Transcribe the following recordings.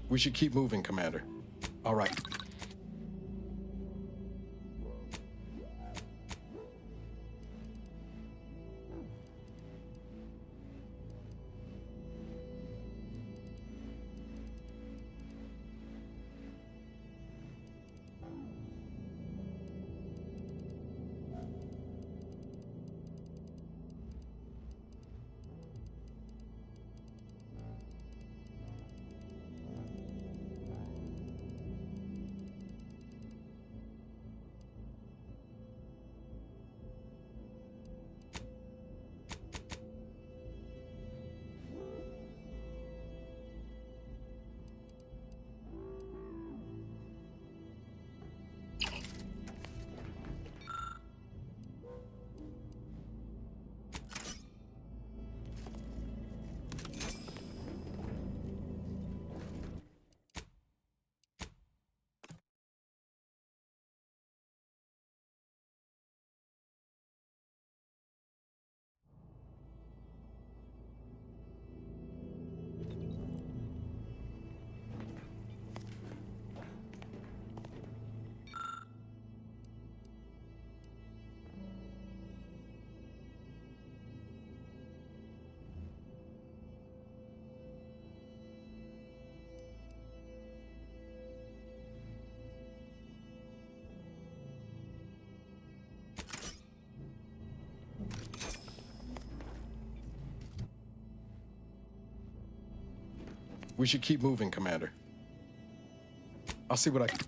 We should keep moving, Commander. All right. We should keep moving, Commander. I'll see what I can...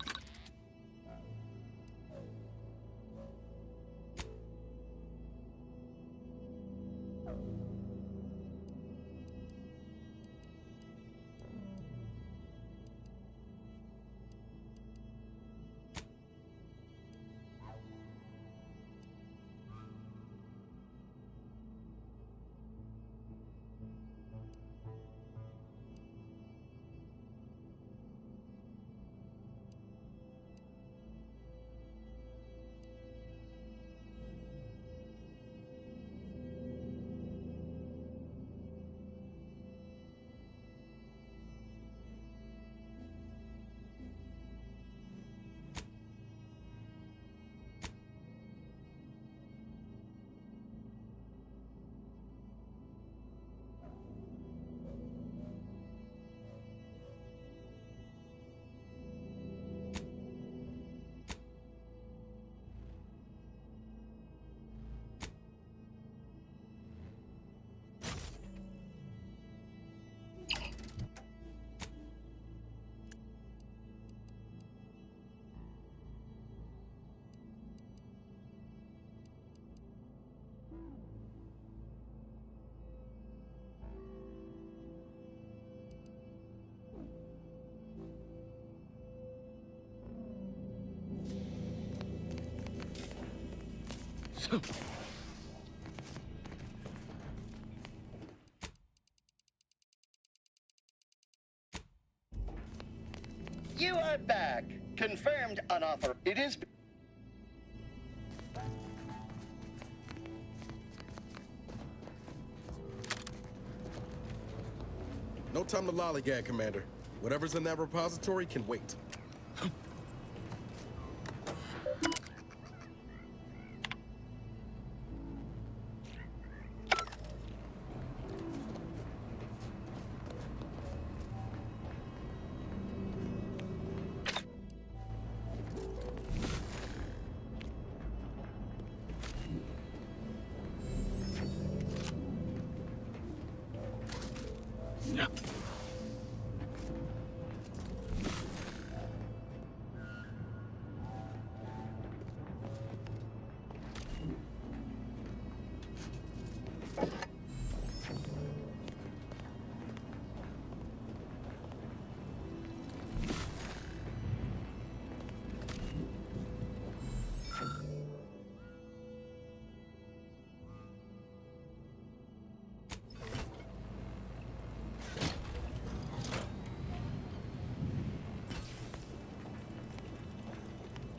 You are back. Confirmed unauthorized. It is... No time to lollygag, Commander. Whatever's in that repository can wait.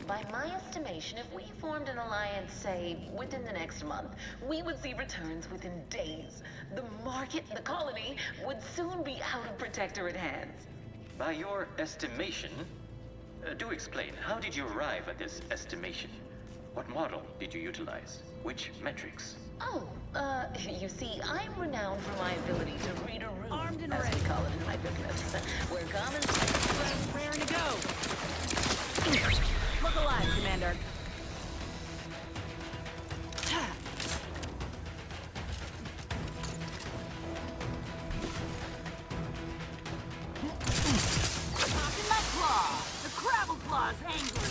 By my estimation, if we formed an alliance, say, within the next month, we would see returns within days. The market, the colony, would soon be out of Protectorate hands. By your estimation, do explain, how did you arrive at this estimation? What model did you utilize? Which metrics? Oh, you see, I'm renowned for my ability to read a room, Armed and as ready. we call it in my business, where common sense... Raring to go. Look alive, Commander. Talking my claw. The Crabble Claw's angry.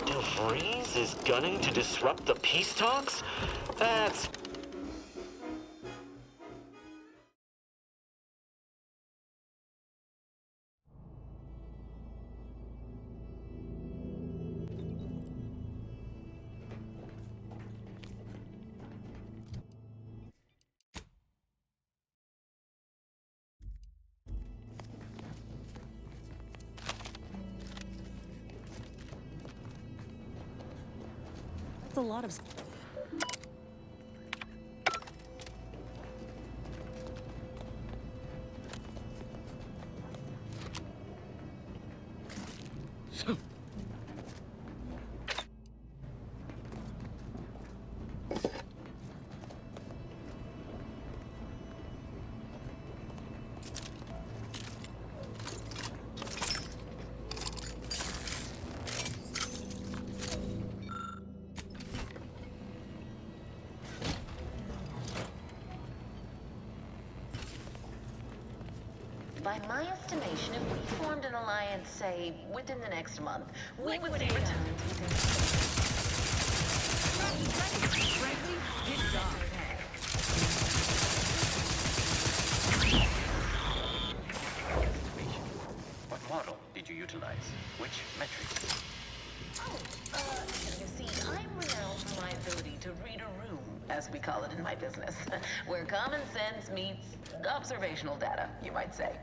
DeVries is gunning to disrupt the peace talks? That's... That's a lot of... By my estimation, if we formed an alliance, say, within the next month, we would see returns within... Frankly, get done. What model did you utilize? Which metrics? You see, I'm renowned for my ability to read a room, as we call it in my business, where common sense meets observational data, you might say.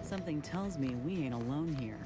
Something tells me we ain't alone here.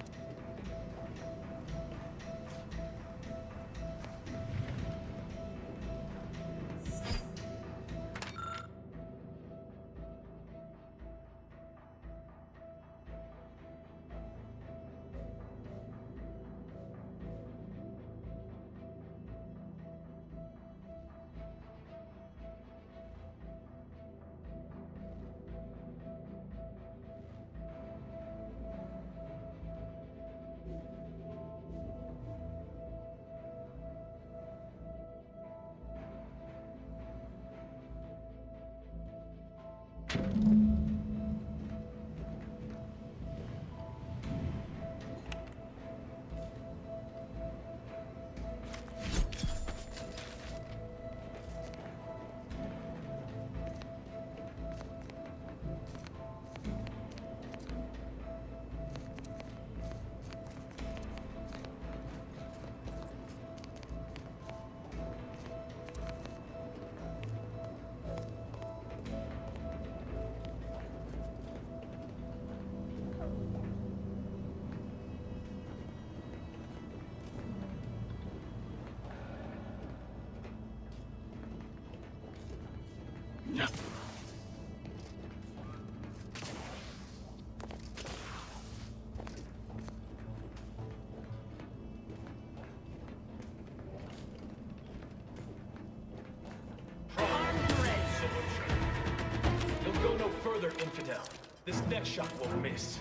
window. This next shot won't miss.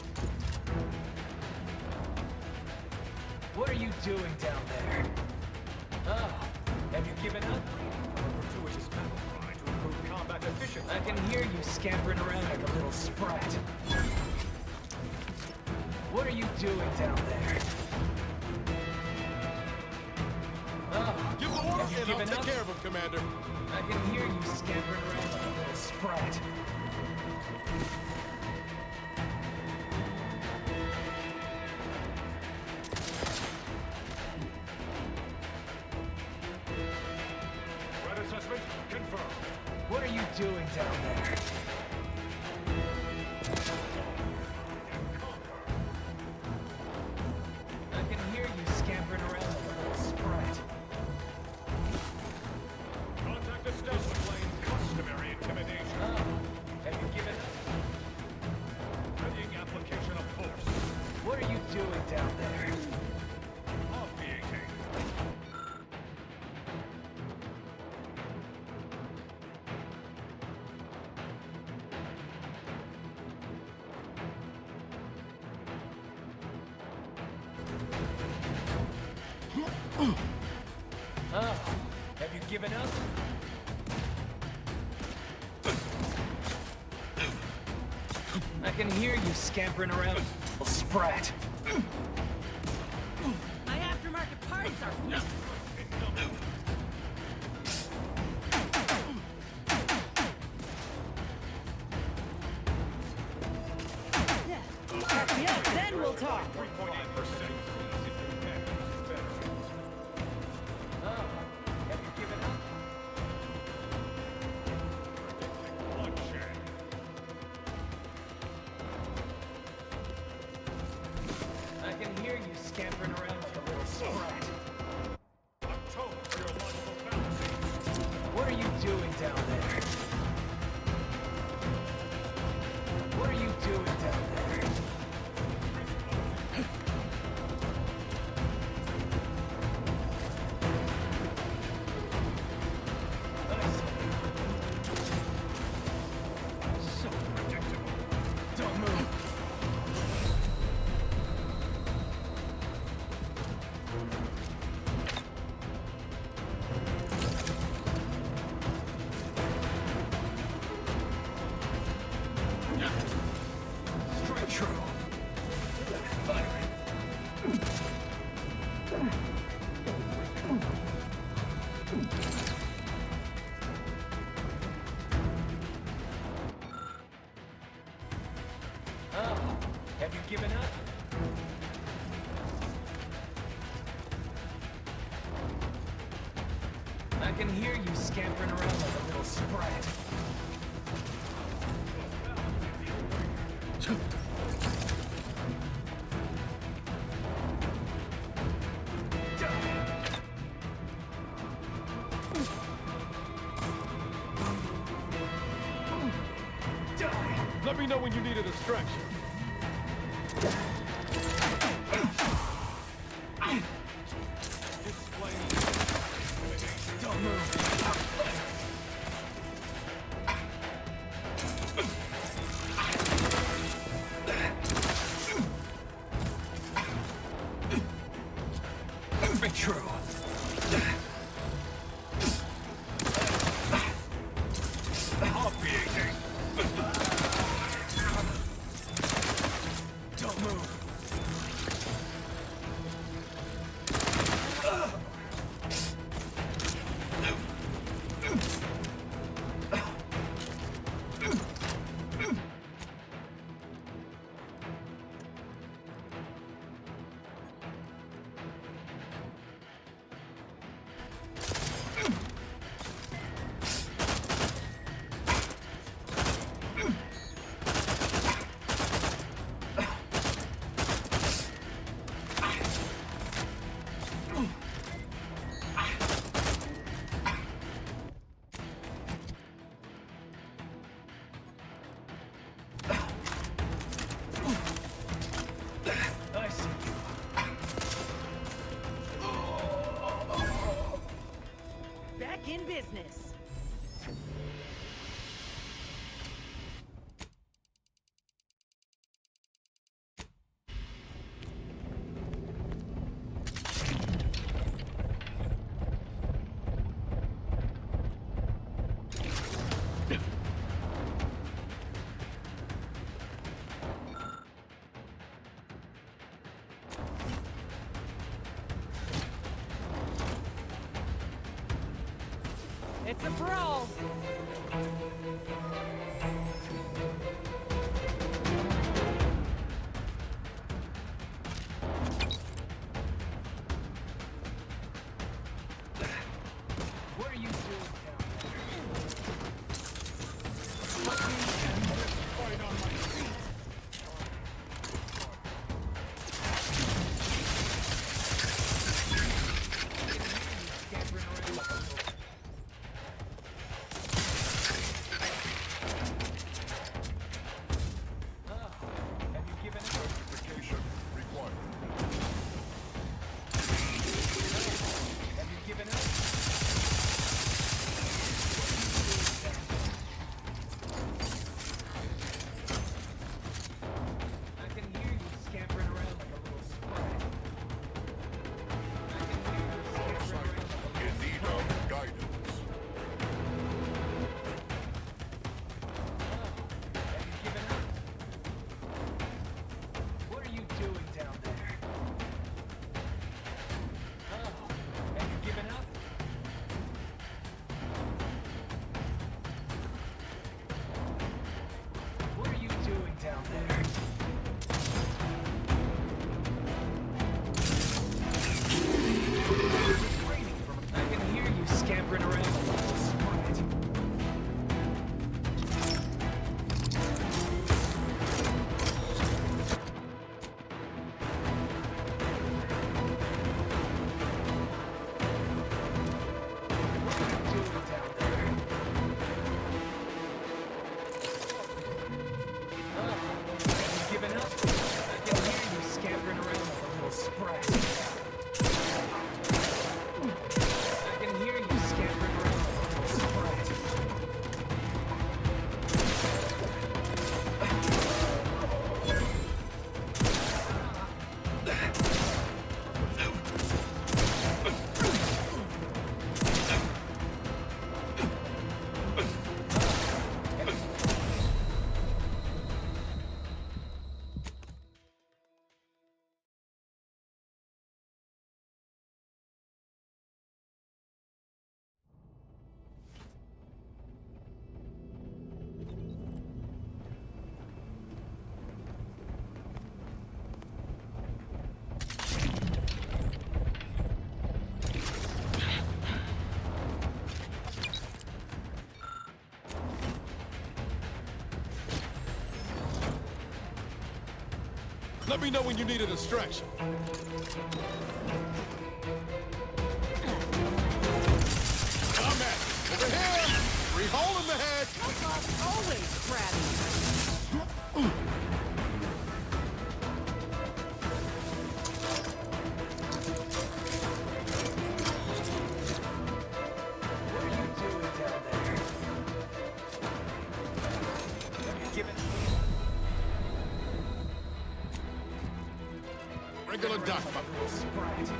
What are you doing down there? Oh, have you given up? A gratuitous battle cry to improve combat efficiency. I can hear you scampering around like a little sprat. What are you doing down there? Oh, Give the order have you and I'll given take up? care of him, Commander. I can hear you scampering around like a little sprat. Threat assessment confirmed. What are you doing down there? I can hear you scampering around like a little sprat. Contact established. Playing customary intimidation. Oh, have you given up? Readying application of force. What are you doing down there? Obviating. Oh, have you given up? I can hear you scampering around, little sprat. My aftermarket parts are... Back me up, then we'll talk. 3.8%. Oh, have you given up? Bloodshed. I can hear you scampering around like a little sprat. Atone for your logical fallacies. What are you doing down there? What are you doing down there? So predictable. Don't move. Straight true. Firing. Oh, have you given up? I can hear you scampering around like a little sprat. Die! Let me know when you need a distraction. Don't move. Be true. Obviating. Don't move. It's a brawl. What are you doing down Fight on my feet. scampering around like a little... Oh, have you given up? Certification required. Have you given up? I can hear you scampering around like a little sprite. I can hear you scampering around like a In little need sprite. of guidance. Have you given up? What are you doing down there? Oh, have you given up? What are you doing down there? I can hear you scampering around like a little sprite. What are you doing down there? Oh, have you given up? I can hear you scampering around like a little sprite. I can hear you scampering around like a little sprite. Let me know when you need a distraction. Come at me. Over here! Free hole in the head! Always crabby. What are you doing down there? Have you given Regular duck. a little sprite?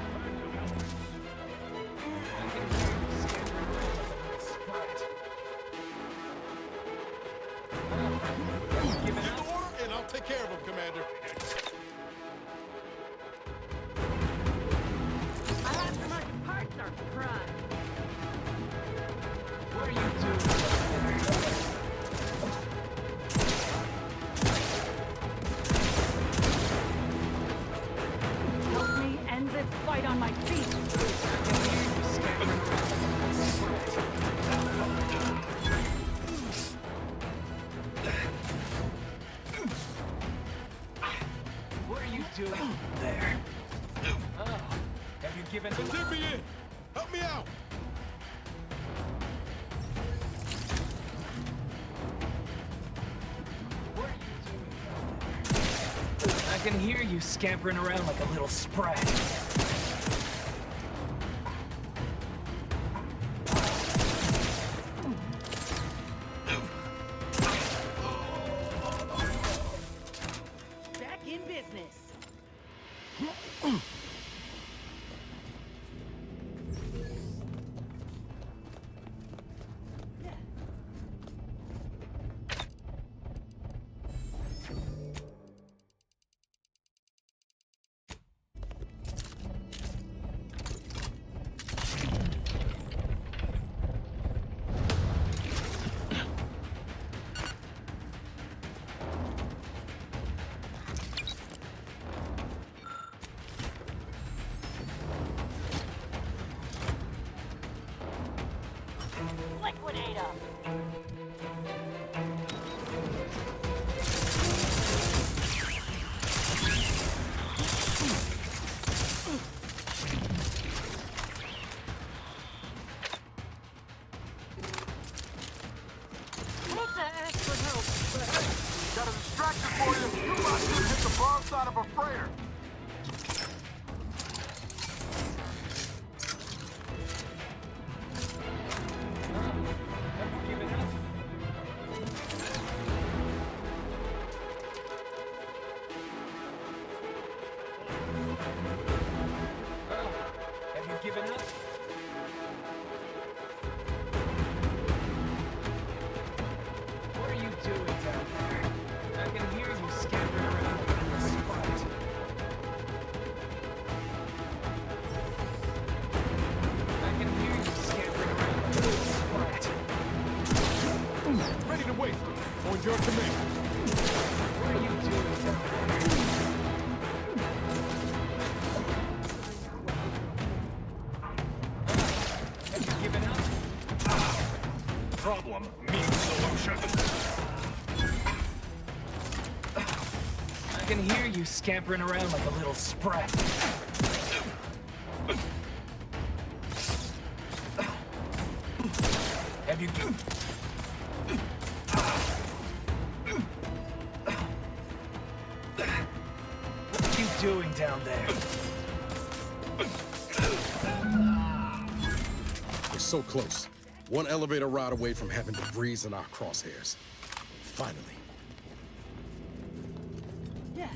I can hear you scampering around like a little sprite. Have you given Give up? the order, and I'll take care of him, Commander. I have so much parts are crud. What are you doing down there? Help me end this fight on my feet. I can hear you scampering around like a little sprite. What are you doing there? Oh, have you given up? Dip me in. Help me out. What are you doing down there? I can hear you scampering around like a little sprite. Back in business. Liquidator! Hate to ask for help, but Got a distraction for you. You about to hit the wrong side of a freighter. Have you given up? Have you given up? What are you doing down there? I can hear you scampering around in the spot. I can hear you scampering around in the spot. Ready to wait. On your command. What are you doing down there? Have you given up? Problem means solution. I can hear you scampering around like a little sprat. Have you... What are you doing down there? We're so close. One elevator ride away from having debris in our crosshairs. Finally. Yeah.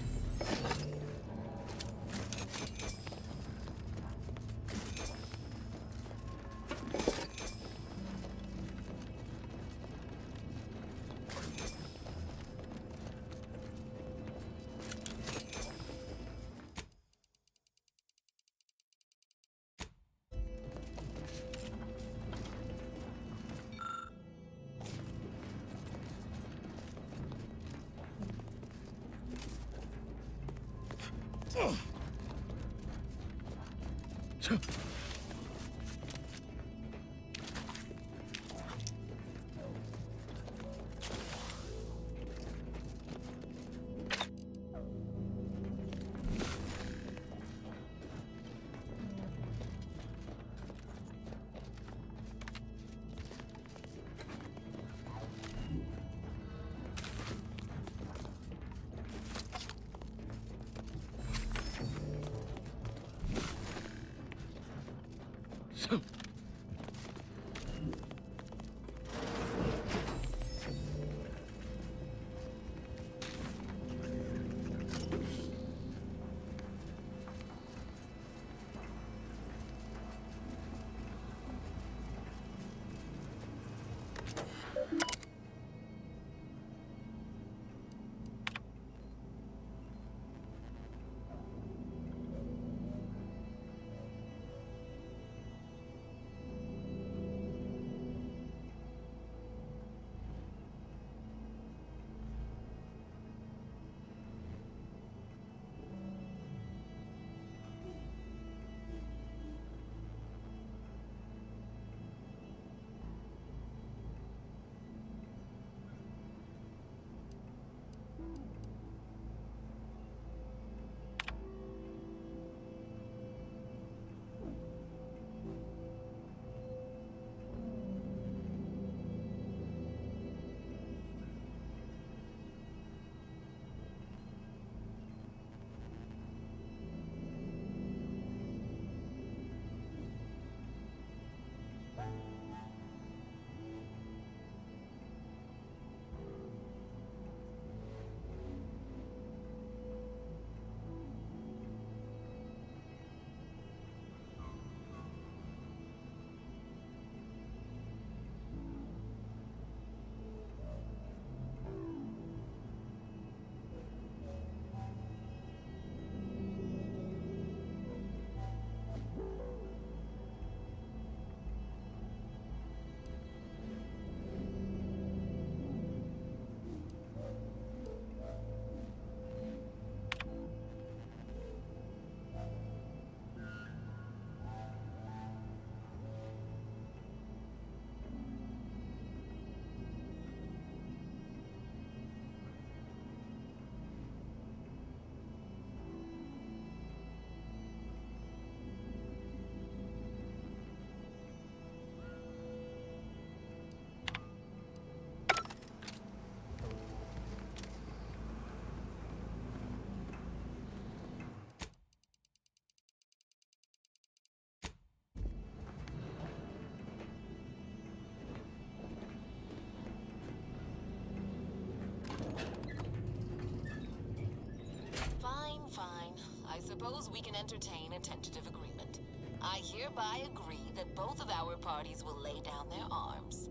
propose we can entertain a tentative agreement. I hereby agree that both of our parties will lay down their arms.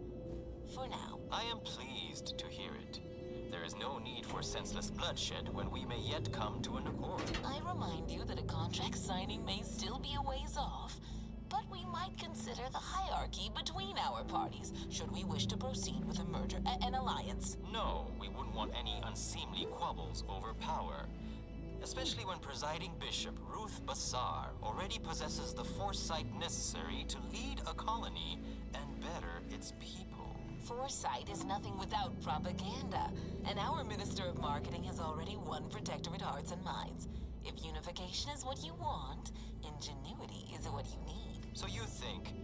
For now. I am pleased to hear it. There is no need for senseless bloodshed when we may yet come to an accord. I remind you that a contract signing may still be a ways off, but we might consider the hierarchy between our parties should we wish to proceed with a merger, an alliance. No, we wouldn't want any unseemly quabbles over power. Especially when presiding bishop Ruth Bassar already possesses the foresight necessary to lead a colony and better its people. Foresight is nothing without propaganda, and our Minister of Marketing has already won Protectorate hearts and minds. If unification is what you want, ingenuity is what you need. So you think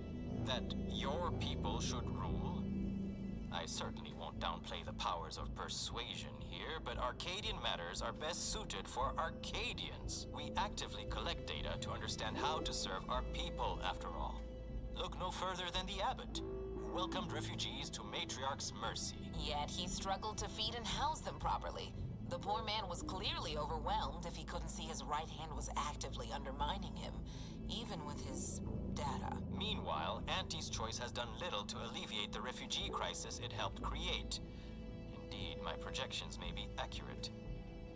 that your people should rule? I certainly won't downplay the powers of persuasion here, but Arcadian matters are best suited for Arcadians. We actively collect data to understand how to serve our people, after all. Look no further than the abbot, who welcomed refugees to Matriarch's mercy. Yet he struggled to feed and house them properly. The poor man was clearly overwhelmed if he couldn't see his right hand was actively undermining him, even with his data. Meanwhile, Auntie's choice has done little to alleviate the refugee crisis it helped create. Indeed, my projections may be accurate.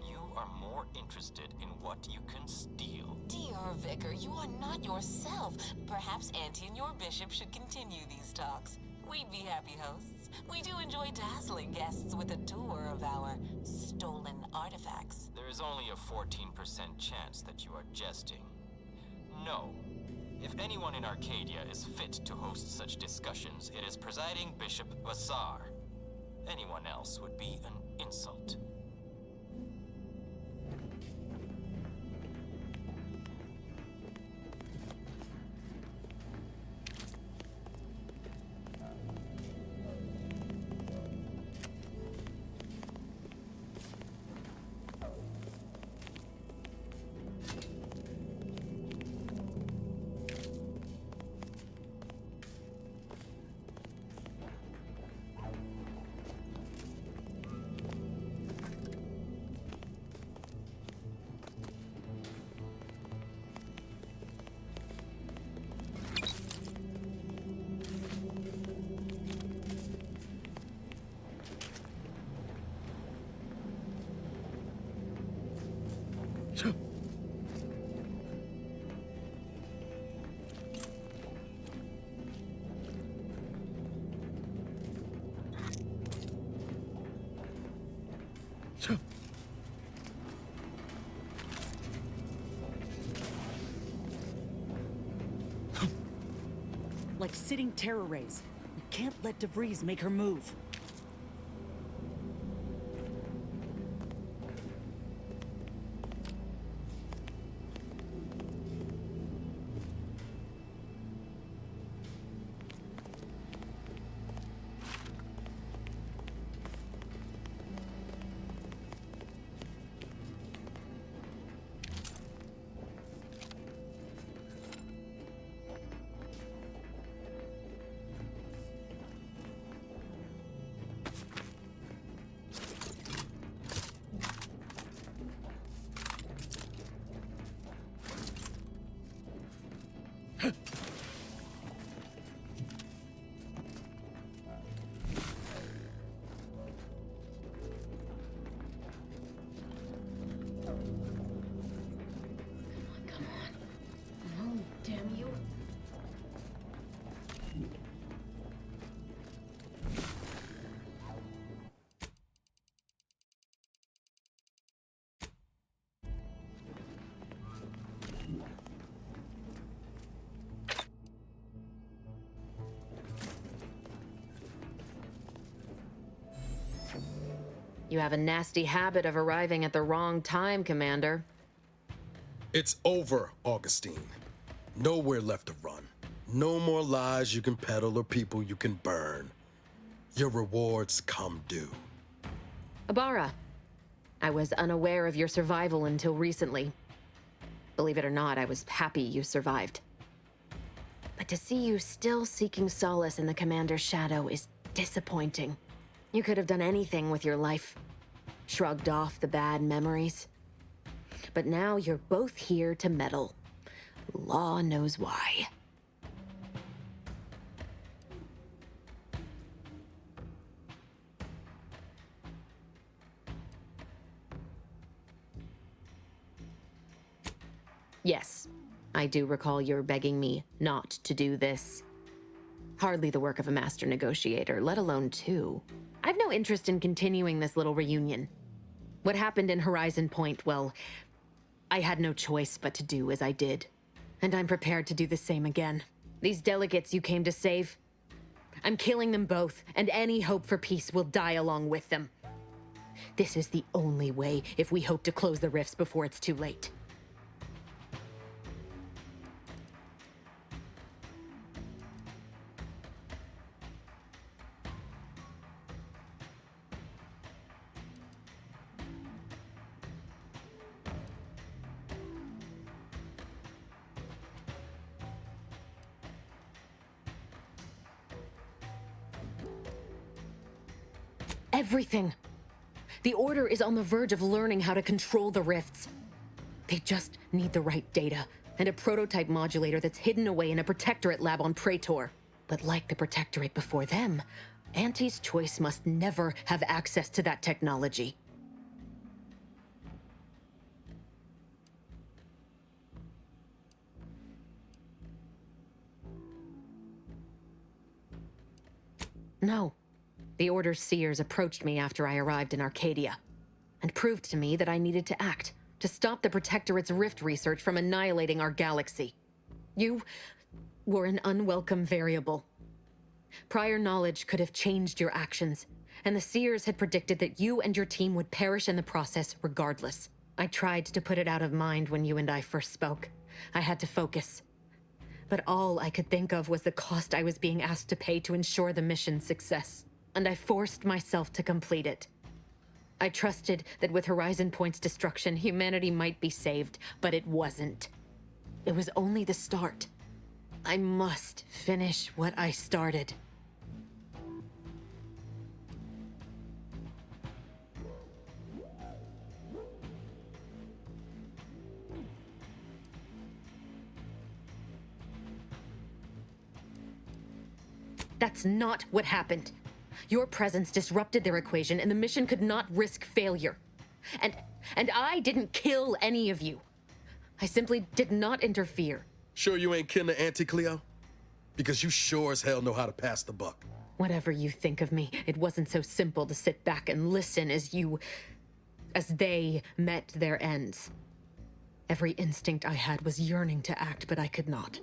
You are more interested in what you can steal. Dear Vicar, you are not yourself. Perhaps Auntie and your bishop should continue these talks. We'd be happy hosts. We do enjoy dazzling guests with a tour of our stolen artifacts. There is only a 14% chance that you are jesting. No. If anyone in Arcadia is fit to host such discussions, it is presiding Bishop Bassar. Anyone else would be an insult. Like sitting terror rays. We can't let DeVries make her move. You have a nasty habit of arriving at the wrong time, Commander. It's over, Augustine. Nowhere left to run. No more lies you can peddle or people you can burn. Your rewards come due. Ibarra, I was unaware of your survival until recently. Believe it or not, I was happy you survived. But to see you still seeking solace in the Commander's shadow is disappointing. You could have done anything with your life. Shrugged off the bad memories. But now you're both here to meddle. Law knows why. Yes, I do recall your begging me not to do this. Hardly the work of a master negotiator, let alone two. I've no interest in continuing this little reunion. What happened in Horizon Point, well, I had no choice but to do as I did. And I'm prepared to do the same again. These delegates you came to save, I'm killing them both, and any hope for peace will die along with them. This is the only way if we hope to close the rifts before it's too late. Everything. The Order is on the verge of learning how to control the rifts. They just need the right data and a prototype modulator that's hidden away in a Protectorate lab on Praetor. But like the Protectorate before them, Auntie's Choice must never have access to that technology. No. The Order's seers approached me after I arrived in Arcadia, and proved to me that I needed to act, to stop the Protectorate's rift research from annihilating our galaxy. You were an unwelcome variable. Prior knowledge could have changed your actions, and the seers had predicted that you and your team would perish in the process regardless. I tried to put it out of mind when you and I first spoke. I had to focus. But all I could think of was the cost I was being asked to pay to ensure the mission's success. And I forced myself to complete it. I trusted that with Horizon Point's destruction, humanity might be saved, but it wasn't. It was only the start. I must finish what I started. That's not what happened. Your presence disrupted their equation, and the mission could not risk failure. And I didn't kill any of you. I simply did not interfere. Sure you ain't kin to Auntie Cleo? Because you sure as hell know how to pass the buck. Whatever you think of me, it wasn't so simple to sit back and listen as they met their ends. Every instinct I had was yearning to act, but I could not.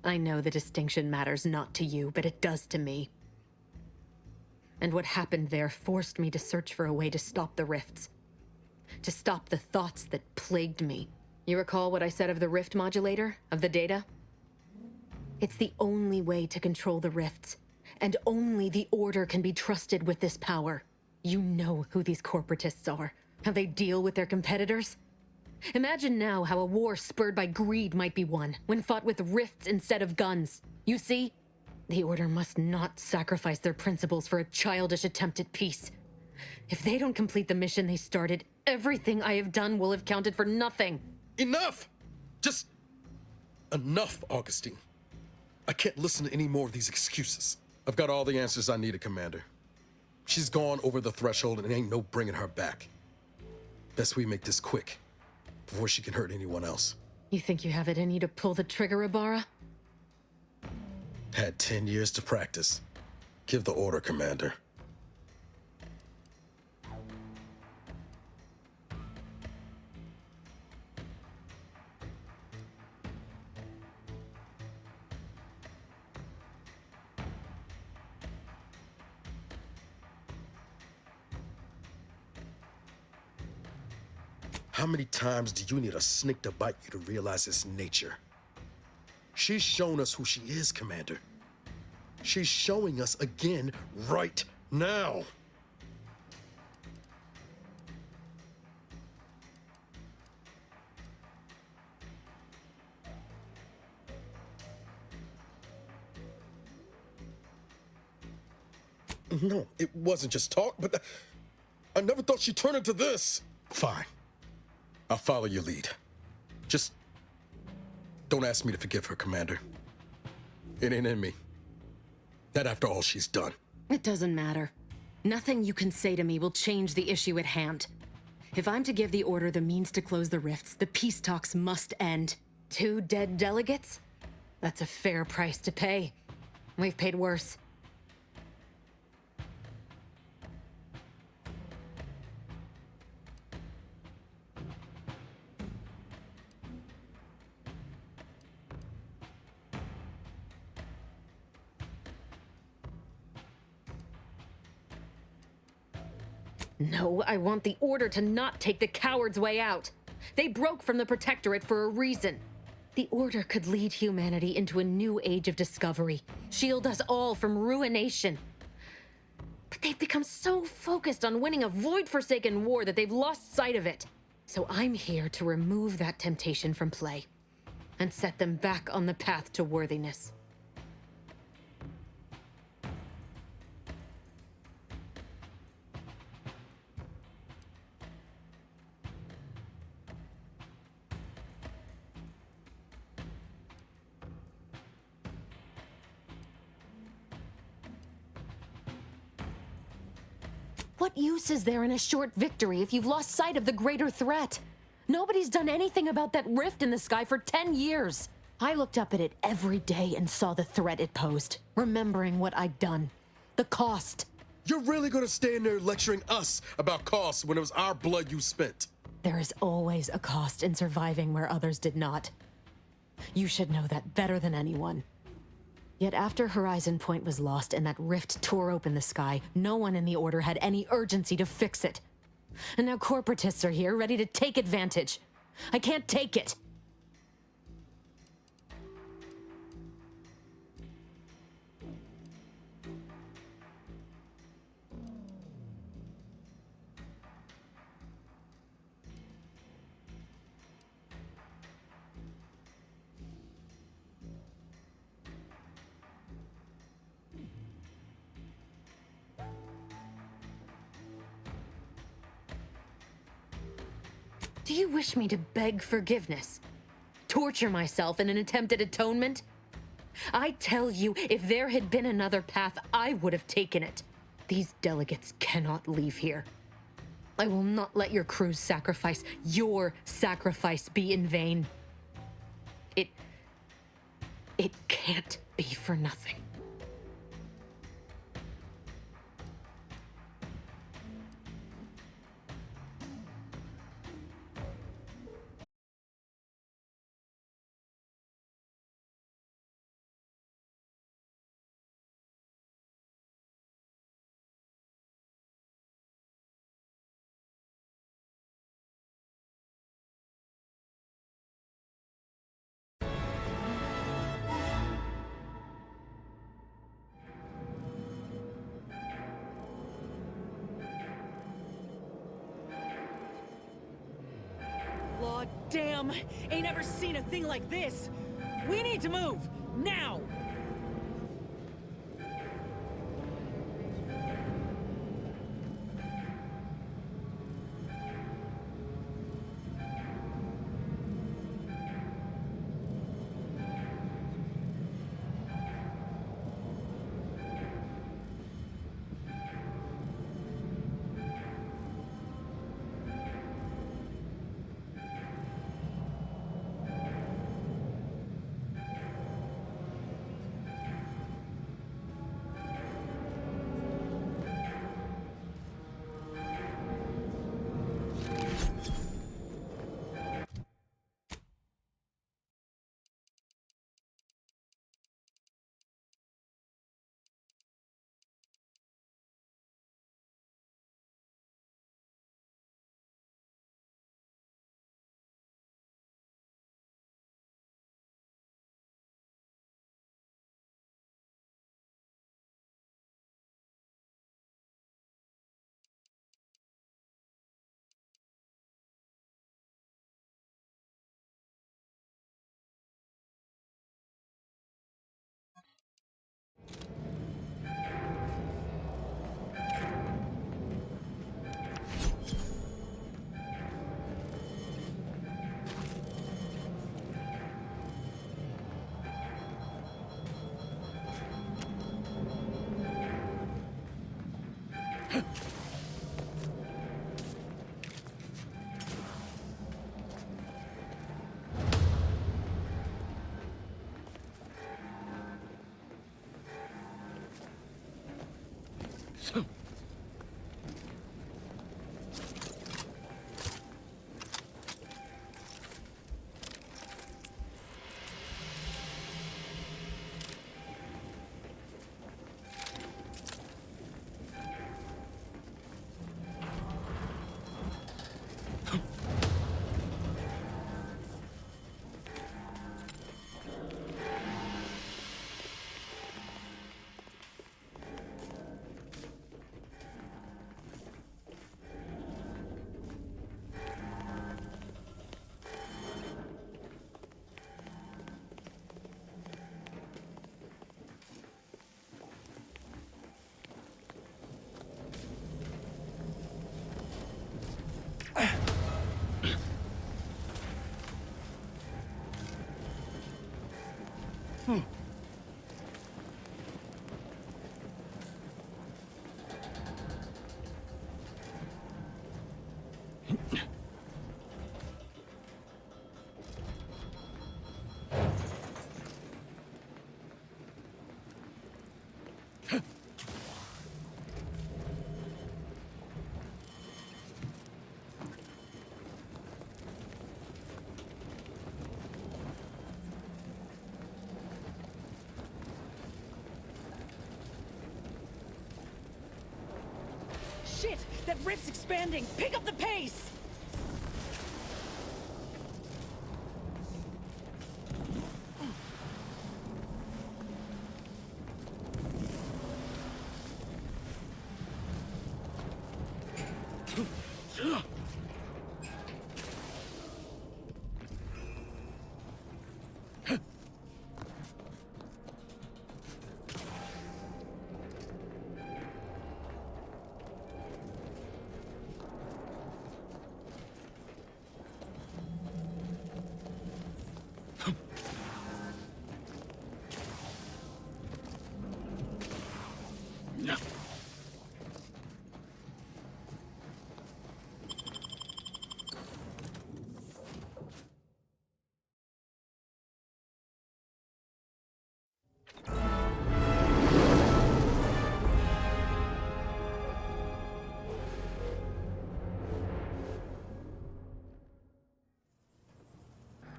I know the distinction matters not to you, but it does to me. And what happened there forced me to search for a way to stop the rifts. To stop the thoughts that plagued me. You recall what I said of the rift modulator, of the data? It's the only way to control the rifts, and only the Order can be trusted with this power. You know who these corporatists are, how they deal with their competitors. Imagine now how a war spurred by greed might be won, when fought with rifts instead of guns. You see? The Order must not sacrifice their principles for a childish attempt at peace. If they don't complete the mission they started, everything I have done will have counted for nothing. Enough! Just enough, Augustine. I can't listen to any more of these excuses. I've got all the answers I needed, Commander. She's gone over the threshold and ain't no bringing her back. Best we make this quick, before she can hurt anyone else. You think you have it in you to pull the trigger, Ibarra? Had 10 years to practice. Give the order, Commander. How many times do you need a snake to bite you to realize its nature? She's shown us who she is, Commander. She's showing us again right now. No, it wasn't just talk, but I never thought she'd turn into this. Fine. I'll follow your lead. Just don't ask me to forgive her, Commander. It ain't in me. Not after all she's done. It doesn't matter. Nothing you can say to me will change the issue at hand. If I'm to give the Order the means to close the rifts, the peace talks must end. 2 dead delegates? That's a fair price to pay. We've paid worse. No, I want the Order to not take the coward's way out. They broke from the Protectorate for a reason. The Order could lead humanity into a new age of discovery, shield us all from ruination. But they've become so focused on winning a void-forsaken war that they've lost sight of it. So I'm here to remove that temptation from play and set them back on the path to worthiness. What use is there in a short victory if you've lost sight of the greater threat? Nobody's done anything about that rift in the sky for 10 years. I looked up at it every day and saw the threat it posed, remembering what I'd done. The cost. You're really gonna stand there lecturing us about costs when it was our blood you spent? There is always a cost in surviving where others did not. You should know that better than anyone. Yet after Horizon Point was lost and that rift tore open the sky, no one in the Order had any urgency to fix it. And now corporatists are here, ready to take advantage. I can't take it. Do you wish me to beg forgiveness? Torture myself in an attempt at atonement? I tell you, if there had been another path, I would have taken it. These delegates cannot leave here. I will not let your crew's sacrifice, your sacrifice, be in vain. It can't be for nothing. Lord damn! Ain't ever seen a thing like this! We need to move! Now! Shit! That rift's expanding! Pick up the pace!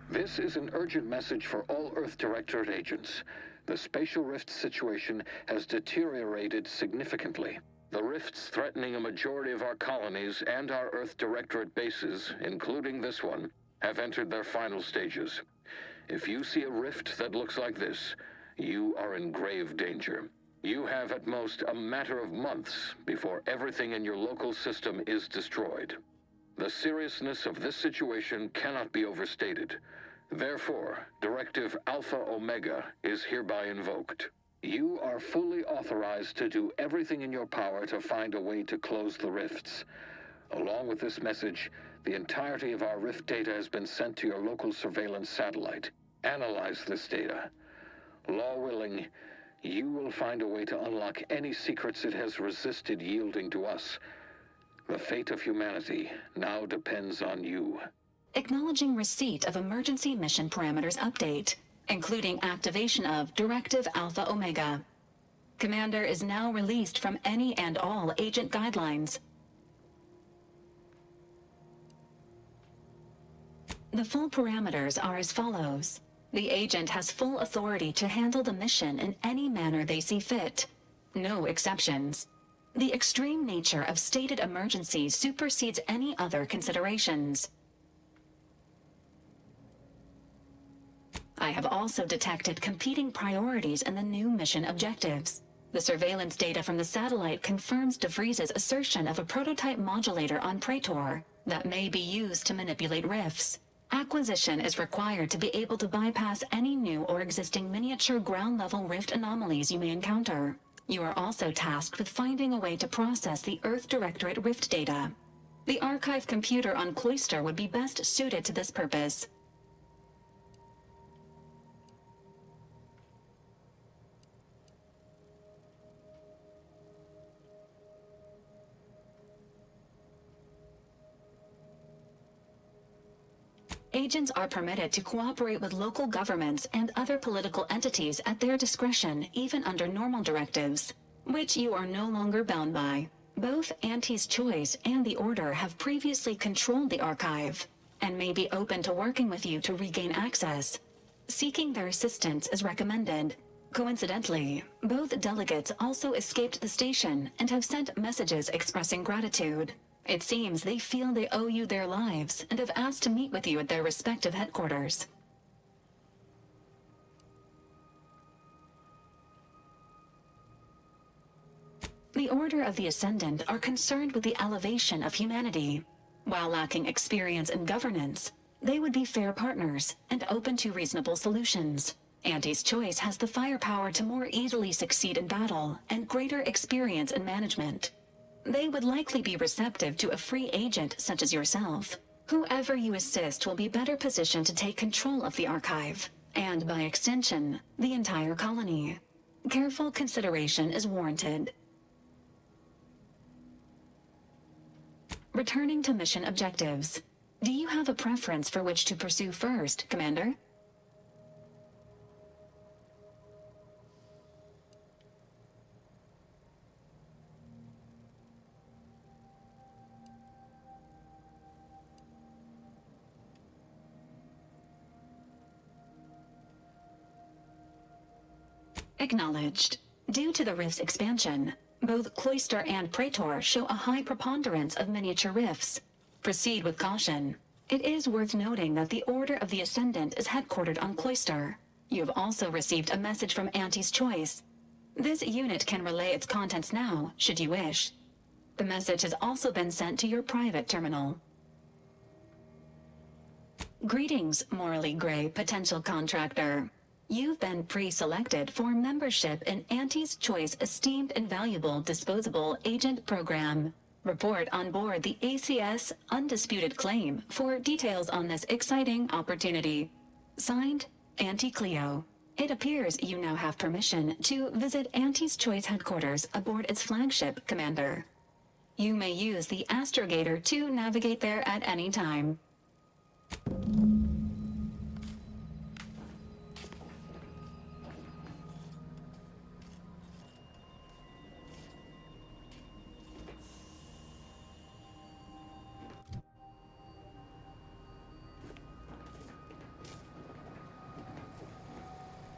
This is an urgent message for all Earth Directorate agents. The spatial rift situation has deteriorated significantly. The rifts threatening a majority of our colonies and our Earth Directorate bases, including this one, have entered their final stages. If you see a rift that looks like this, you are in grave danger. You have at most a matter of months before everything in your local system is destroyed. The seriousness of this situation cannot be overstated. Therefore, Directive Alpha Omega is hereby invoked. You are fully authorized to do everything in your power to find a way to close the rifts. Along with this message, the entirety of our rift data has been sent to your local surveillance satellite. Analyze this data. Law willing, you will find a way to unlock any secrets it has resisted yielding to us. The fate of humanity now depends on you. Acknowledging receipt of emergency mission parameters update, including activation of Directive Alpha Omega. Commander is now released from any and all agent guidelines. The full parameters are as follows. The agent has full authority to handle the mission in any manner they see fit. No exceptions. The extreme nature of stated emergencies supersedes any other considerations. I have also detected competing priorities in the new mission objectives. The surveillance data from the satellite confirms DeVries's assertion of a prototype modulator on Praetor that may be used to manipulate rifts. Acquisition is required to be able to bypass any new or existing miniature ground-level rift anomalies you may encounter. You are also tasked with finding a way to process the Earth Directorate rift data. The archive computer on Cloister would be best suited to this purpose. agents are permitted to cooperate with local governments and other political entities at their discretion, even under normal directives, which you are no longer bound by. Both Auntie's Choice and the Order have previously controlled the archive, and may be open to working with you to regain access. Seeking their assistance is recommended. Coincidentally, both delegates also escaped the station and have sent messages expressing gratitude. It seems they feel they owe you their lives and have asked to meet with you at their respective headquarters. The Order of the Ascendant are concerned with the elevation of humanity. While lacking experience in governance, they would be fair partners and open to reasonable solutions. Auntie's Choice has the firepower to more easily succeed in battle and greater experience in management. They would likely be receptive to a free agent such as yourself. Whoever you assist will be better positioned to take control of the archive, and by extension, the entire colony. Careful consideration is warranted. Returning to mission objectives. Do you have a preference for which to pursue first, Commander? Acknowledged. Due to the rift's expansion, both Cloister and Praetor show a high preponderance of miniature rifts. Proceed with caution. It is worth noting that the Order of the Ascendant is headquartered on Cloister. You have also received a message from Auntie's Choice. This unit can relay its contents now, should you wish. The message has also been sent to your private terminal. Greetings, morally gray potential contractor. You've been pre-selected for membership in Auntie's Choice Esteemed and Valuable Disposable Agent Program. Report on board the ACS Undisputed Claim for details on this exciting opportunity. Signed, Auntie Cleo. It appears you now have permission to visit Auntie's Choice headquarters aboard its flagship, Commander. You may use the astrogator to navigate there at any time.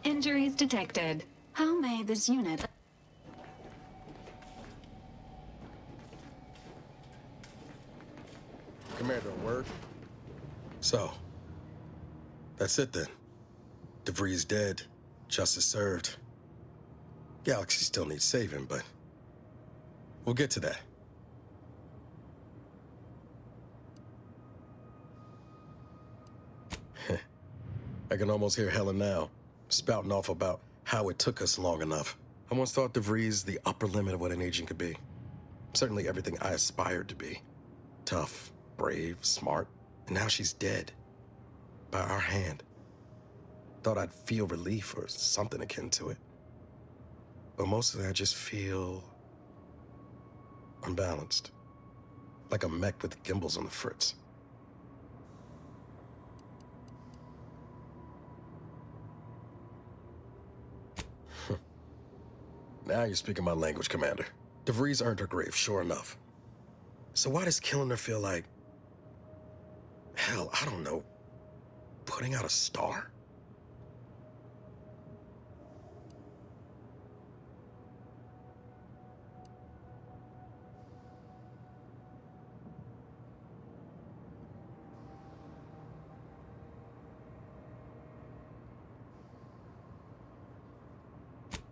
Injuries detected. How may this unit... Commander, a word? So, that's it then. DeVries dead, justice served. Galaxy still needs saving, but we'll get to that. I can almost hear Helen now, spouting off about how it took us long enough. I once thought DeVries the upper limit of what an agent could be. Certainly everything I aspired to be. Tough, brave, smart, and now she's dead. By our hand. Thought I'd feel relief or something akin to it. But mostly I just feel unbalanced. Like a mech with gimbals on the fritz. Now you're speaking my language, Commander. DeVries earned her grave, sure enough. So why does killing her feel like... hell, I don't know. Putting out a star?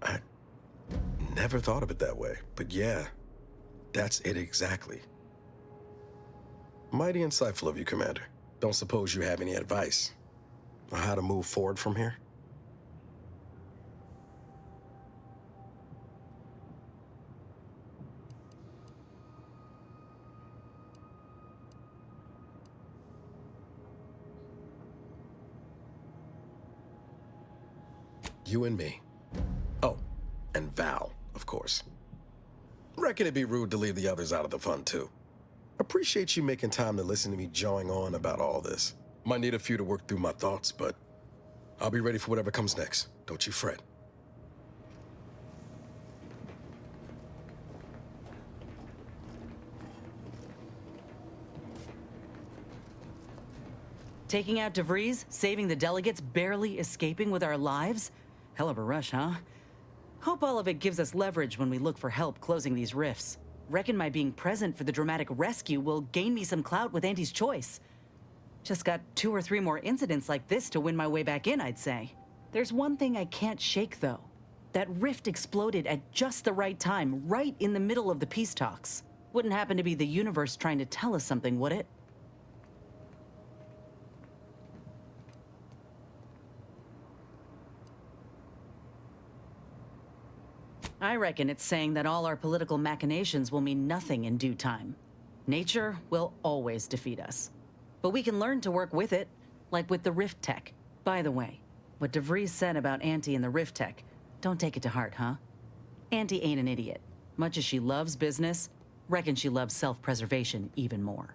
I never thought of it that way, but yeah, that's it exactly. Mighty insightful of you, Commander. Don't suppose you have any advice on how to move forward from here? You and me. Oh, and Val, of course. Reckon it'd be rude to leave the others out of the fun, too. Appreciate you making time to listen to me jawing on about all this. Might need a few to work through my thoughts, but I'll be ready for whatever comes next. Don't you fret. Taking out DeVries, saving the delegates, barely escaping with our lives? Hell of a rush, huh? Hope all of it gives us leverage when we look for help closing these rifts. Reckon my being present for the dramatic rescue will gain me some clout with Auntie's choice. Just got 2 or 3 more incidents like this to win my way back in, I'd say. There's one thing I can't shake, though. That rift exploded at just the right time, right in the middle of the peace talks. Wouldn't happen to be the universe trying to tell us something, would it? I reckon it's saying that all our political machinations will mean nothing in due time. Nature will always defeat us. But we can learn to work with it, like with the Rift Tech. By the way, what DeVries said about Auntie and the Rift Tech, don't take it to heart, huh? Auntie ain't an idiot. Much as she loves business, reckon she loves self-preservation even more.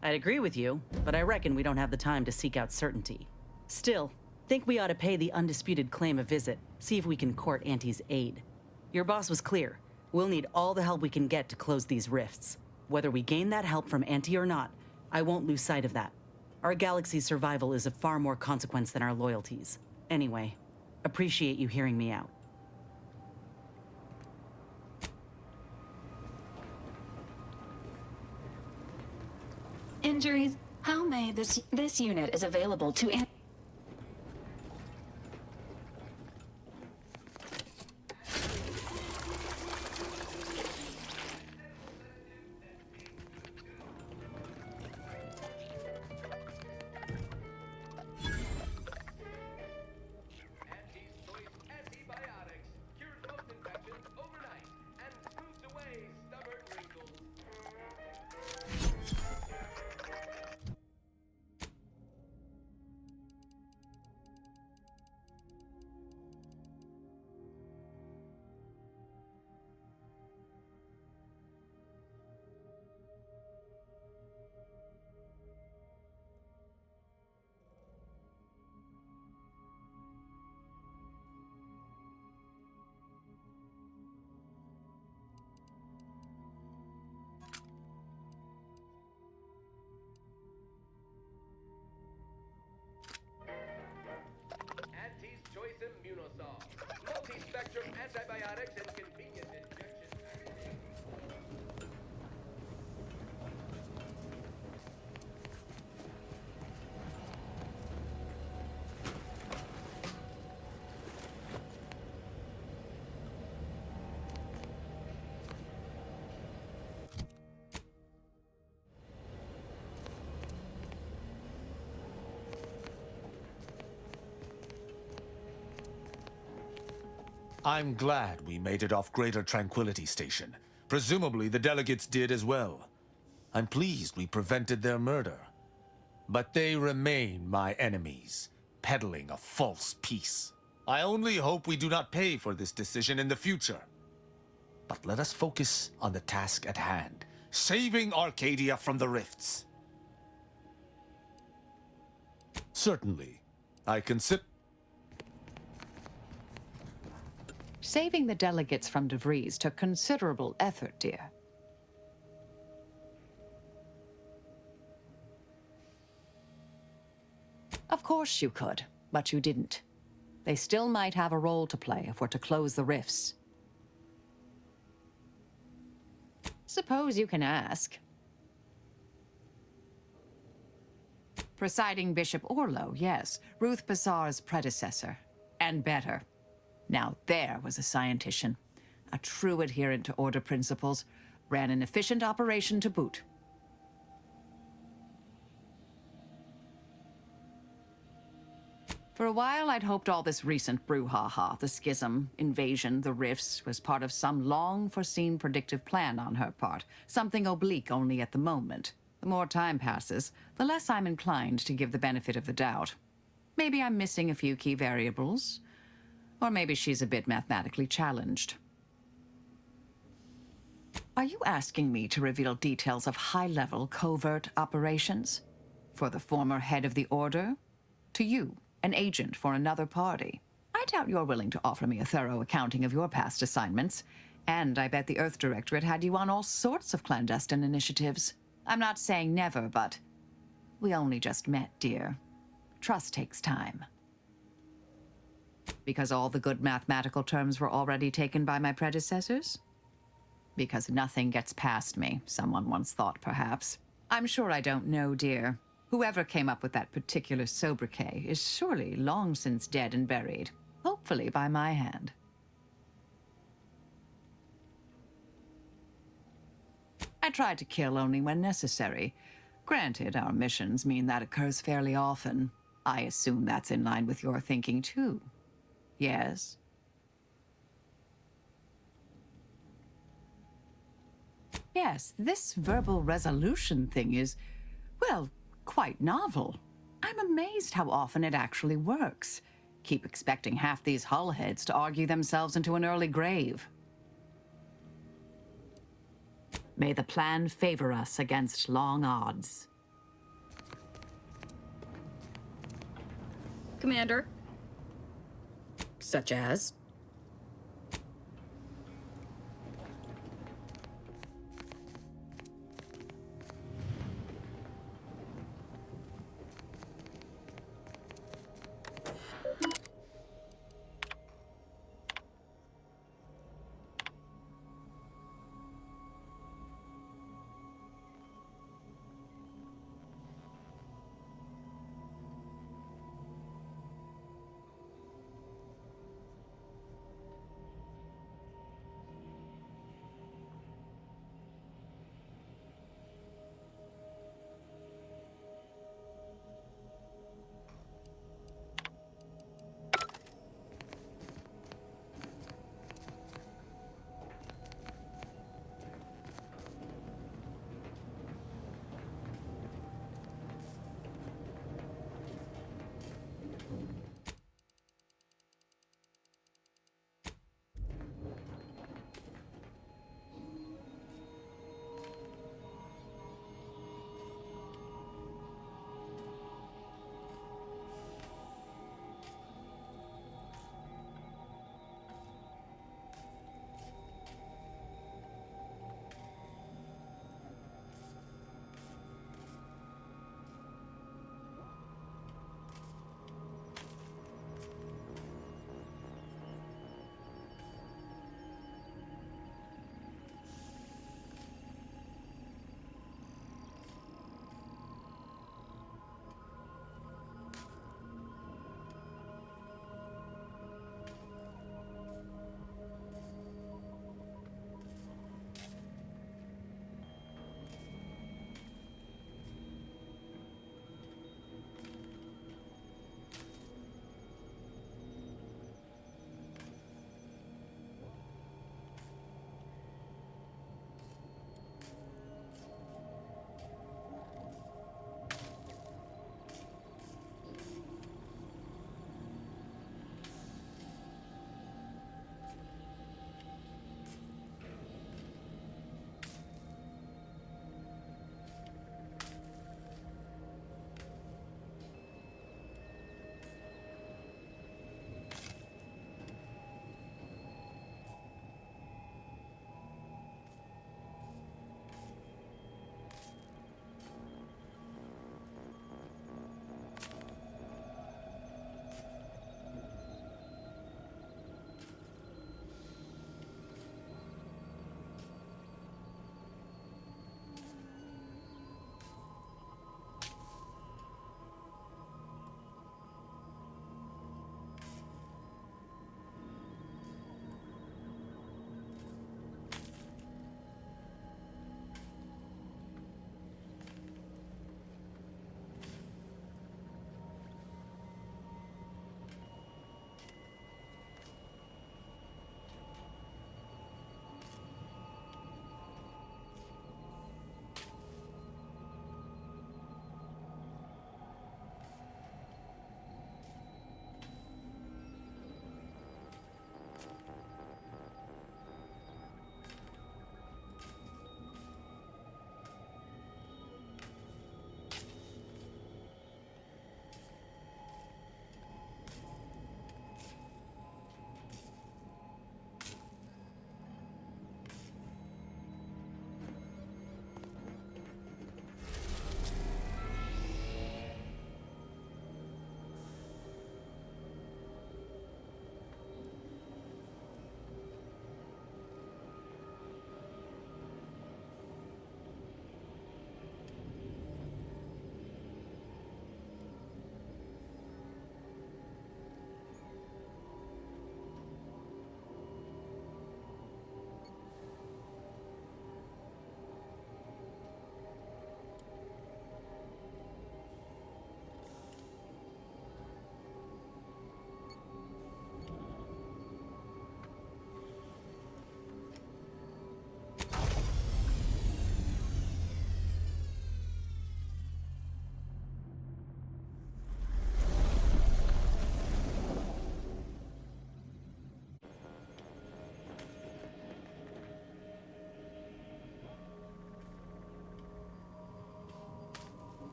I'd agree with you, but I reckon we don't have the time to seek out certainty. Still, think we ought to pay the undisputed claim a visit, see if we can court Auntie's aid. Your boss was clear. We'll need all the help we can get to close these rifts. Whether we gain that help from Auntie or not, I won't lose sight of that. Our galaxy's survival is of far more consequence than our loyalties. Anyway, appreciate you hearing me out. Injuries. How may this unit is available to multi-spectrum antibiotics and convenient injection. I'm glad we made it off Greater Tranquility Station. Presumably the delegates did as well. I'm pleased we prevented their murder. But they remain my enemies, peddling a false peace. I only hope we do not pay for this decision in the future. But let us focus on the task at hand, saving Arcadia from the rifts. Certainly, I consider... Saving the delegates from DeVries took considerable effort, dear. Of course you could, but you didn't. They still might have a role to play if we're to close the rifts. Suppose you can ask. Presiding Bishop Orlo, yes. Ruth Bazaar's predecessor. And better. Now there was a scientician. A true adherent to Order principles. Ran an efficient operation to boot. For a while, I'd hoped all this recent brouhaha, the schism, invasion, the rifts, was part of some long-foreseen predictive plan on her part. Something oblique only at the moment. The more time passes, the less I'm inclined to give the benefit of the doubt. Maybe I'm missing a few key variables. Or maybe she's a bit mathematically challenged. Are you asking me to reveal details of high-level covert operations? For the former head of the Order? To you, an agent for another party? I doubt you're willing to offer me a thorough accounting of your past assignments. And I bet the Earth Directorate had you on all sorts of clandestine initiatives. I'm not saying never, but we only just met, dear. Trust takes time. Because all the good mathematical terms were already taken by my predecessors? Because nothing gets past me, someone once thought, perhaps. I'm sure I don't know, dear. Whoever came up with that particular sobriquet is surely long since dead and buried. Hopefully by my hand. I try to kill only when necessary. Granted, our missions mean that occurs fairly often. I assume that's in line with your thinking, too. Yes? Yes, this verbal resolution thing is, well, quite novel. I'm amazed how often it actually works. Keep expecting half these hullheads to argue themselves into an early grave. May the plan favor us against long odds. Commander. Such as?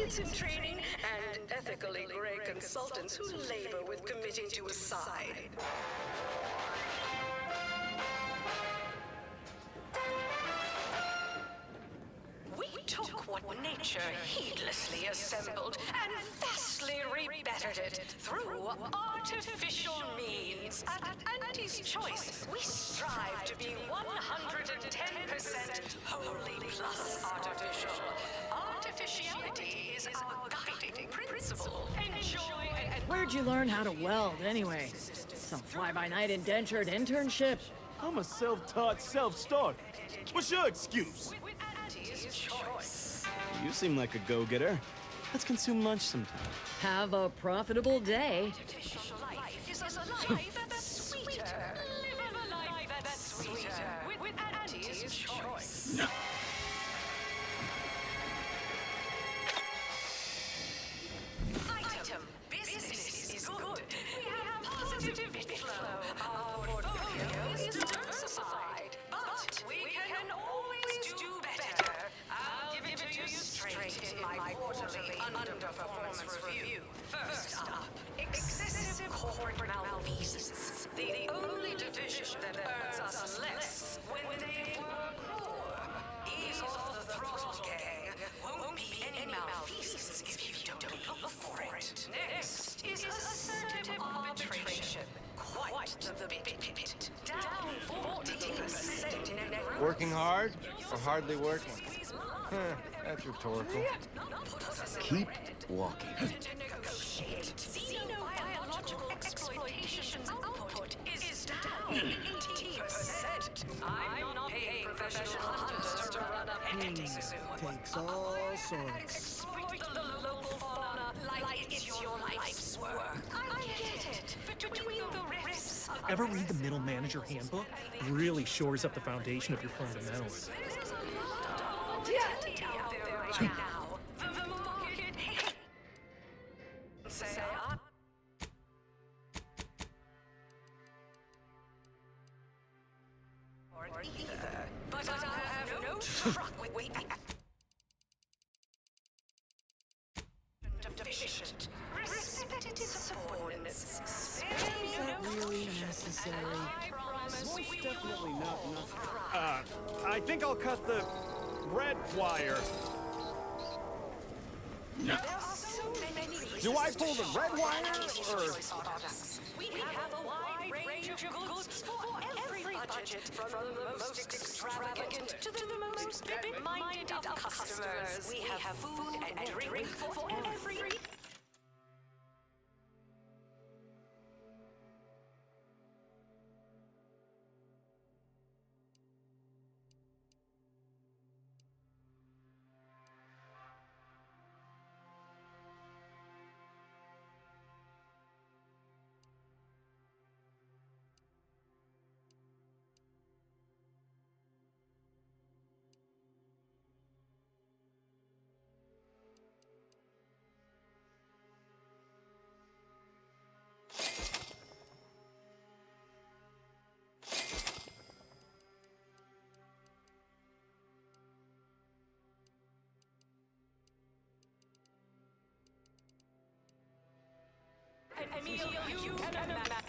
science in training, and ethically gray consultants who labor with committing to a side. We took what nature heedlessly assembled and vastly rebettered it through artificial means. At Auntie's Choice, we strive to be 110% wholly plus artificial. Artificiality is our guiding principle. Enjoy and... Where'd you learn how to weld, anyway? Some fly-by-night indentured internship? I'm a self-taught self-starter. What's your excuse? You seem like a go-getter. Let's consume lunch sometime. Have a profitable day. Life is a life that's sweeter. Live a life that's sweeter. With Auntie's Choice. No. Item. Business is good. We have positive bit flow. Our portfolio is diversified. But we can always do better. I'll give it to you straight in my quarterly underperformance review. First up, excessive corporate malfeasance. The only division that earns us less when they work more. Ease off the throttle, gang. Won't be any malfeasance if you don't look for it. Next is assertive arbitration. Quite the bit. Down 40% net. Working hard or hardly working? That's rhetorical. Keep walking. Xenobiological exploitation's output is down 80%. I'm not paying professional hunters to run a petting zoo. Takes all sorts. Exploit the local fauna like it's your life's work. I get it. Between the risks of... Ever read the Middle Manager Handbook? Really shores up the foundation of your fundamentals. But I have no truck with deficient, repetitive subordinates. Is that really necessary? Most definitely not enough. I think I'll cut the red wire. No. Do I pull the red wire, or...? We have a wide range of goods for every budget, from the most extravagant to the most bit-minded of customers. We have food and drink for every... Emil, you can imagine.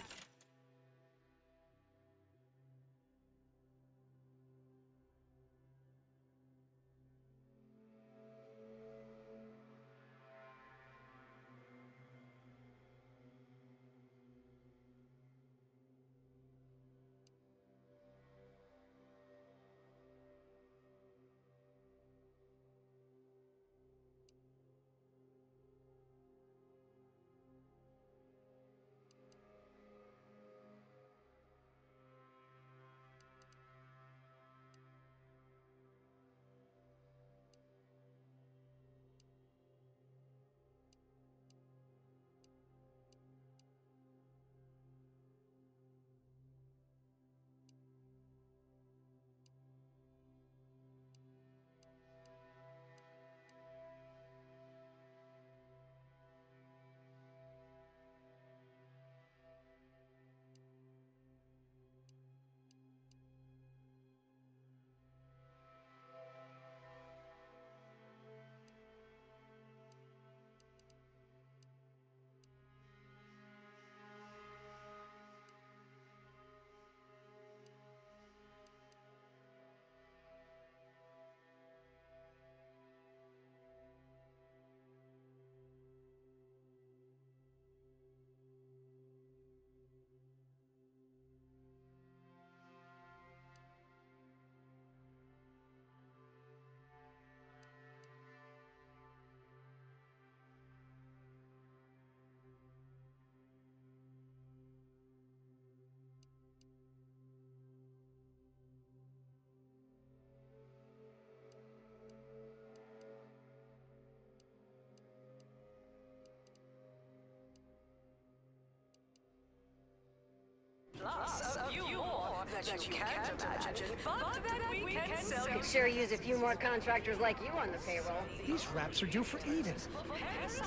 that you can't imagine, but that we can sell. Could sure use a few more contractors like you on the payroll. These raps are due for Eden.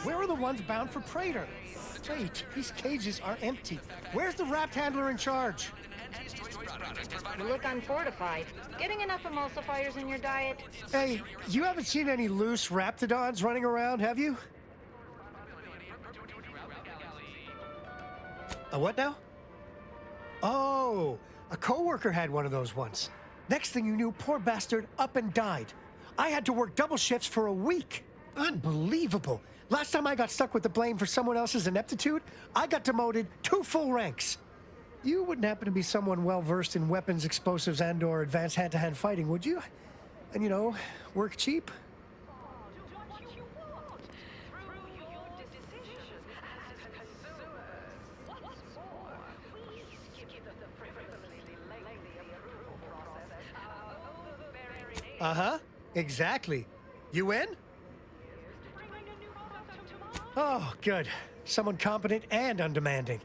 Where are the ones bound for Praetor? Wait, these cages are empty. Where's the rapt handler in charge? You look unfortified. Getting enough emulsifiers in your diet? Hey, you haven't seen any loose raptidons running around, have you? A what now? Oh, a coworker had one of those once. Next thing you knew, poor bastard up and died. I had to work double shifts for a week. Unbelievable. Last time I got stuck with the blame for someone else's ineptitude, I got demoted 2 full ranks. You wouldn't happen to be someone well-versed in weapons, explosives, and/or advanced hand-to-hand fighting, would you? And, you know, work cheap? Uh-huh. Exactly. You in? Oh, good. Someone competent and undemanding.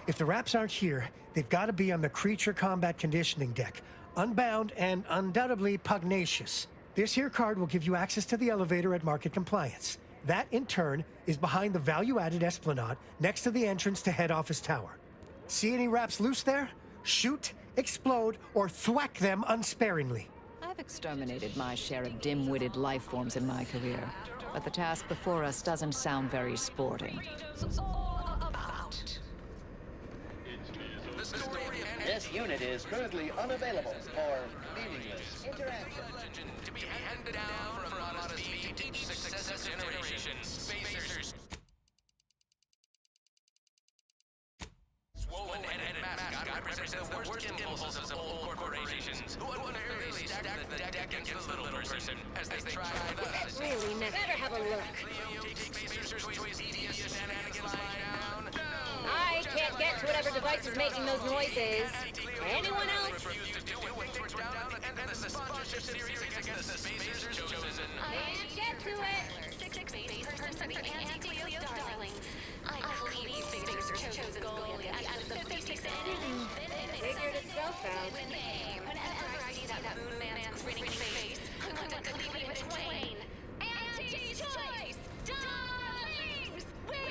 If the raps aren't here, they've got to be on the creature combat conditioning deck, unbound and undoubtedly pugnacious. This here card will give you access to the elevator at market compliance. That, in turn, is behind the value-added esplanade next to the entrance to head office tower. See any raps loose there? Shoot, explode, or thwack them unsparingly. I've exterminated my share of dim-witted life forms in my career, but the task before us doesn't sound very sporting. This unit is currently unavailable for meaningless interaction. To be handed down from modesty to each successive generation. Spacers. Swollen-headed mascot represents the worst impulses of old corporations who unfairly stack the deck against the little person as they try Is that really never have a look? I can't get to whatever device is making those noises. Anyone else? I can't get to it. Figured itself out. Whenever I see that moon man's grinning face, I want to leave it twain. Anti-choice! Darlings! We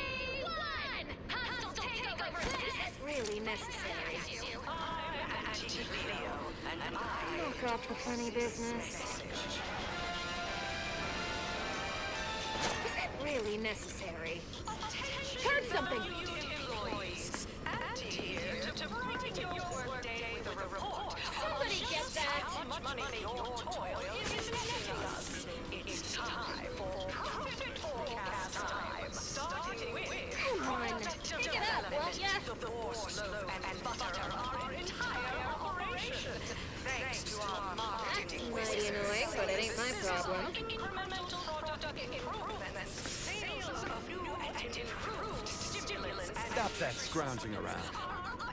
won! Hostile takeover! Is that really necessary? I'm Anti-Leo, and Knock off the funny business. Is that really necessary? Heard something! Somebody get that! How much money your toil is netting us. It's time for profit forecast time. Starting with... Come on, pick it up, won't ya? The force load and butter our entire operation. Thanks to our marketing That's mighty annoying, but it ain't my problem. incremental product improvements. Sales of new and improved stimulants and... Stop that scrounging around.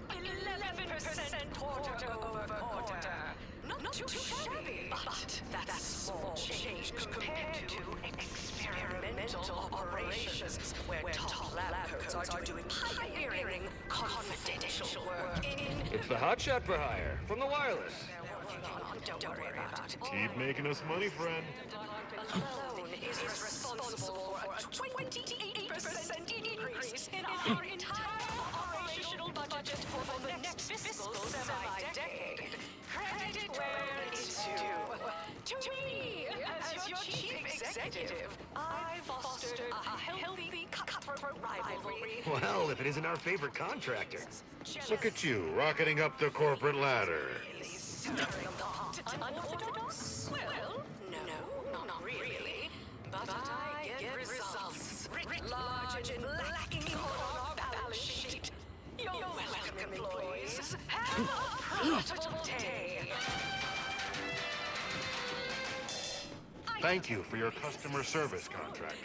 11% quarter over quarter. Not too shabby, but that's small change compared to experimental operations where top lab coats are doing pioneering confidential work in... It's the hotshot for hire from the wireless. Don't worry about it. Keep making us money, friend. Alone is responsible for a 28% increase in our entire operational budget for the next fiscal semi-decade. Credit where it's due. To me, as your chief executive, I've fostered a healthy cutthroat rivalry. Well, if it isn't our favorite contractor. Look at you, rocketing up the corporate ladder. Unorthodox? Well, no, not really. But I get results. Large and lacking on our balance sheet. You're welcome, employees. Have a profitable day. Thank you for your customer service, contractor.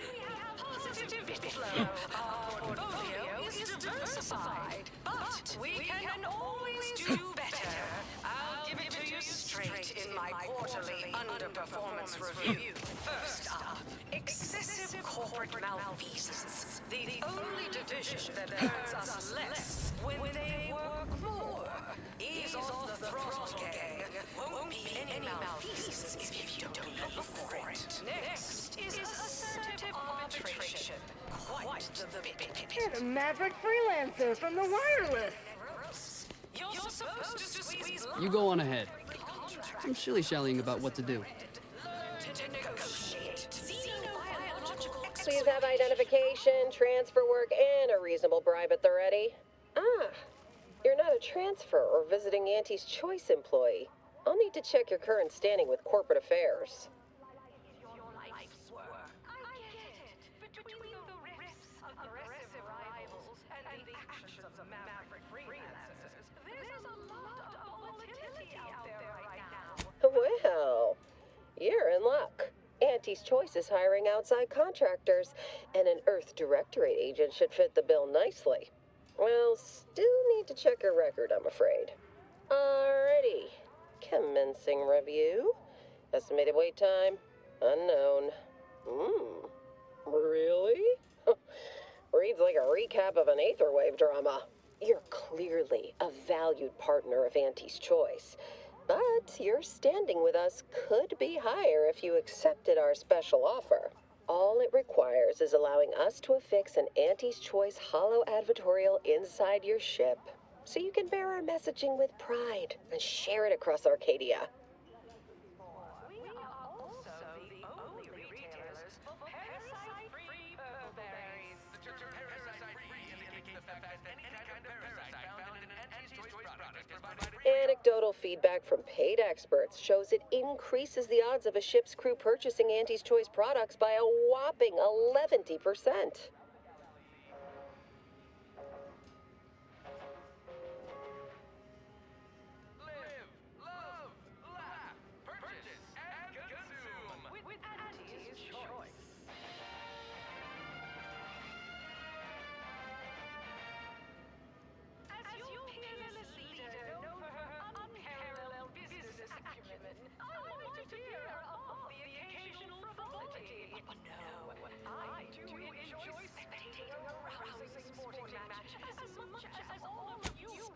Positive flow. Our portfolio is diversified, but we can always do better. I'll give it to you straight in my quarterly underperformance review. First up, excessive corporate malfeasance. The only division that earns us less when they work more. Ease off the throttle, gang. Won't be any malfeasance if you don't look for it. Next is assertive arbitration. Quite the bit. You're the maverick freelancer from the wireless. You're supposed to squeeze You go on ahead. I'm shilly-shallying about what to do. to negotiate. Please have identification, transfer work, and a reasonable bribe at the ready. Ah, you're not a transfer or visiting Auntie's Choice employee. I'll need to check your current standing with corporate affairs. Well, you're in luck. Auntie's Choice is hiring outside contractors, and an Earth Directorate agent should fit the bill nicely. Well, still need to check your record, I'm afraid. Alrighty. Commencing review. Estimated wait time? Unknown. Really? Reads like a recap of an Aetherwave drama. You're clearly a valued partner of Auntie's Choice. But your standing with us could be higher if you accepted our special offer. All it requires is allowing us to affix an Auntie's Choice holo advertorial inside your ship, so you can bear our messaging with pride and share it across Arcadia. Anecdotal feedback from paid experts shows it increases the odds of a ship's crew purchasing Auntie's Choice products by a whopping 11%.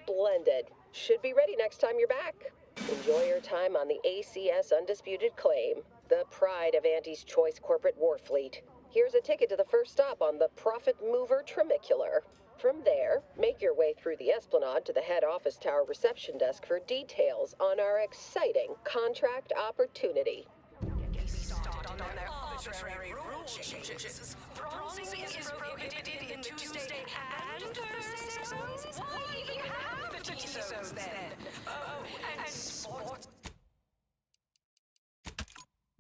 Splendid. Should be ready next time you're back. Enjoy your time on the ACS Undisputed Claim, the pride of Auntie's Choice corporate war fleet. Here's a ticket to the first stop on the Profit Mover Trimicular. From there, make your way through the Esplanade to the head office tower reception desk for details on our exciting contract opportunity. On their arbitrary rule changes. Bronzing is prohibited in Tuesday and Thursday. Why even have the T-zones then? Oh, and sports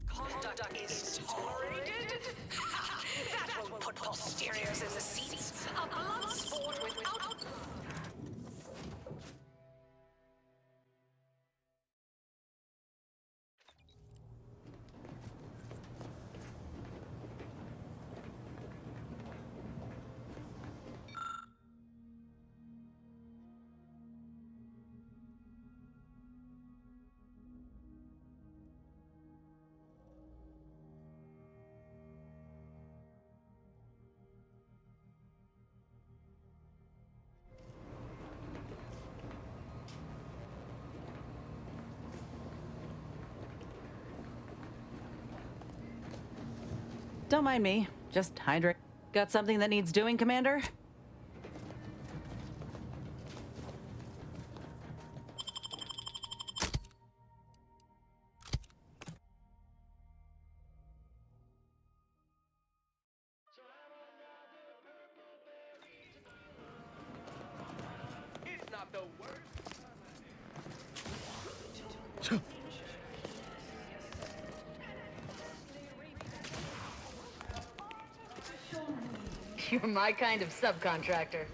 conduct is tolerated? That will put posteriors in the seats. A blood sport without... Don't mind me. Just Hydra. Got something that needs doing, Commander? It's not the worst. You're my kind of subcontractor.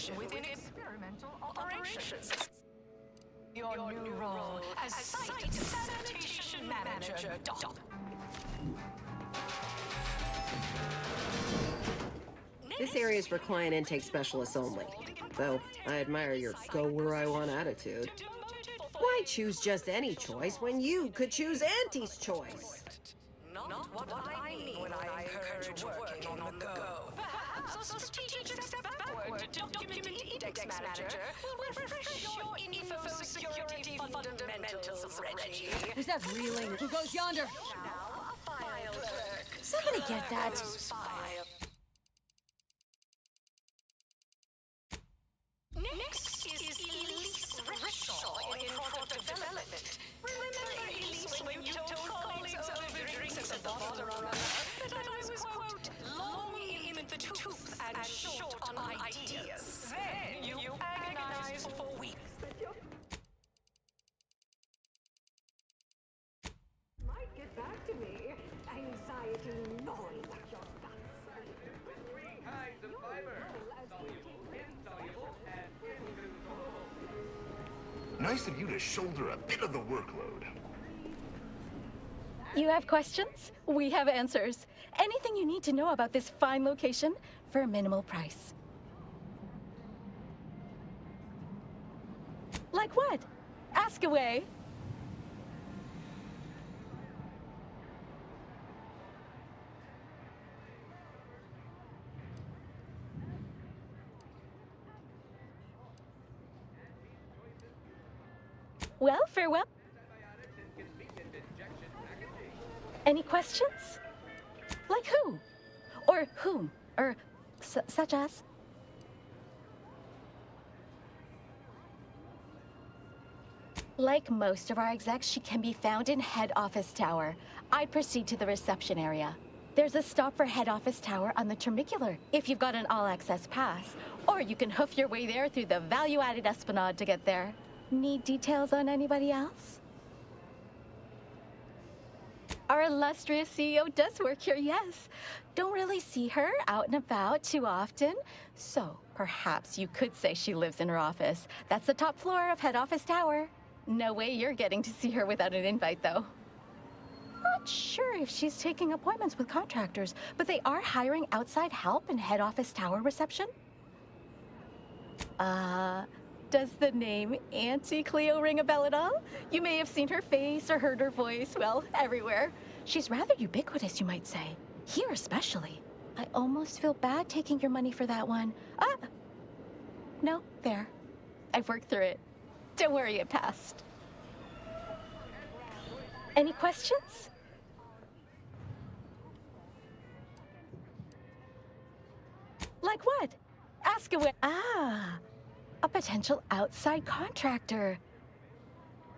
function within experimental operations. Your new role as Site Sanitation Manager, Doc. This area is for client intake specialists only. Though, I admire your go-where-I-want attitude. Why choose just any choice when you could choose Auntie's choice? Not what I mean when I encourage working on the go. Perhaps a strategic step backward to document Index Manager will refresh your info security fundamentals, Reggie. Who's that reeling? Who goes yonder? Now a file clerk. Somebody get that. Next is Elise Renshaw in product development. Remember Elise when you told colleagues over drinks at the bottom runner that I was, quote, long in the tooth and short on ideas? Then you agonized for weeks. Might get back to me. Anxiety gnawing at your guts. 3 kinds of fiber. Soluble, insoluble, and insoluble. Nice of you to shoulder a bit of the workload. You have questions? We have answers. Anything you need to know about this fine location for a minimal price. Like what? Ask away. Well, farewell. Any questions? Like who? Or whom? Or such as? Like most of our execs, she can be found in head office tower. I'd proceed to the reception area. There's a stop for head office tower on the Termicular, if you've got an all-access pass. Or you can hoof your way there through the value-added Esplanade to get there. Need details on anybody else? Our illustrious CEO does work here, yes. Don't really see her out and about too often. So perhaps you could say she lives in her office. That's the top floor of head office tower. No way you're getting to see her without an invite, though. Not sure if she's taking appointments with contractors, but they are hiring outside help in head office tower reception. Does the name Auntie Cleo ring a bell at all? You may have seen her face or heard her voice, well, everywhere. She's rather ubiquitous, you might say. Here especially. I almost feel bad taking your money for that one. No, there. I've worked through it. Don't worry, it passed. Any questions? Like what? Ask away. A potential outside contractor.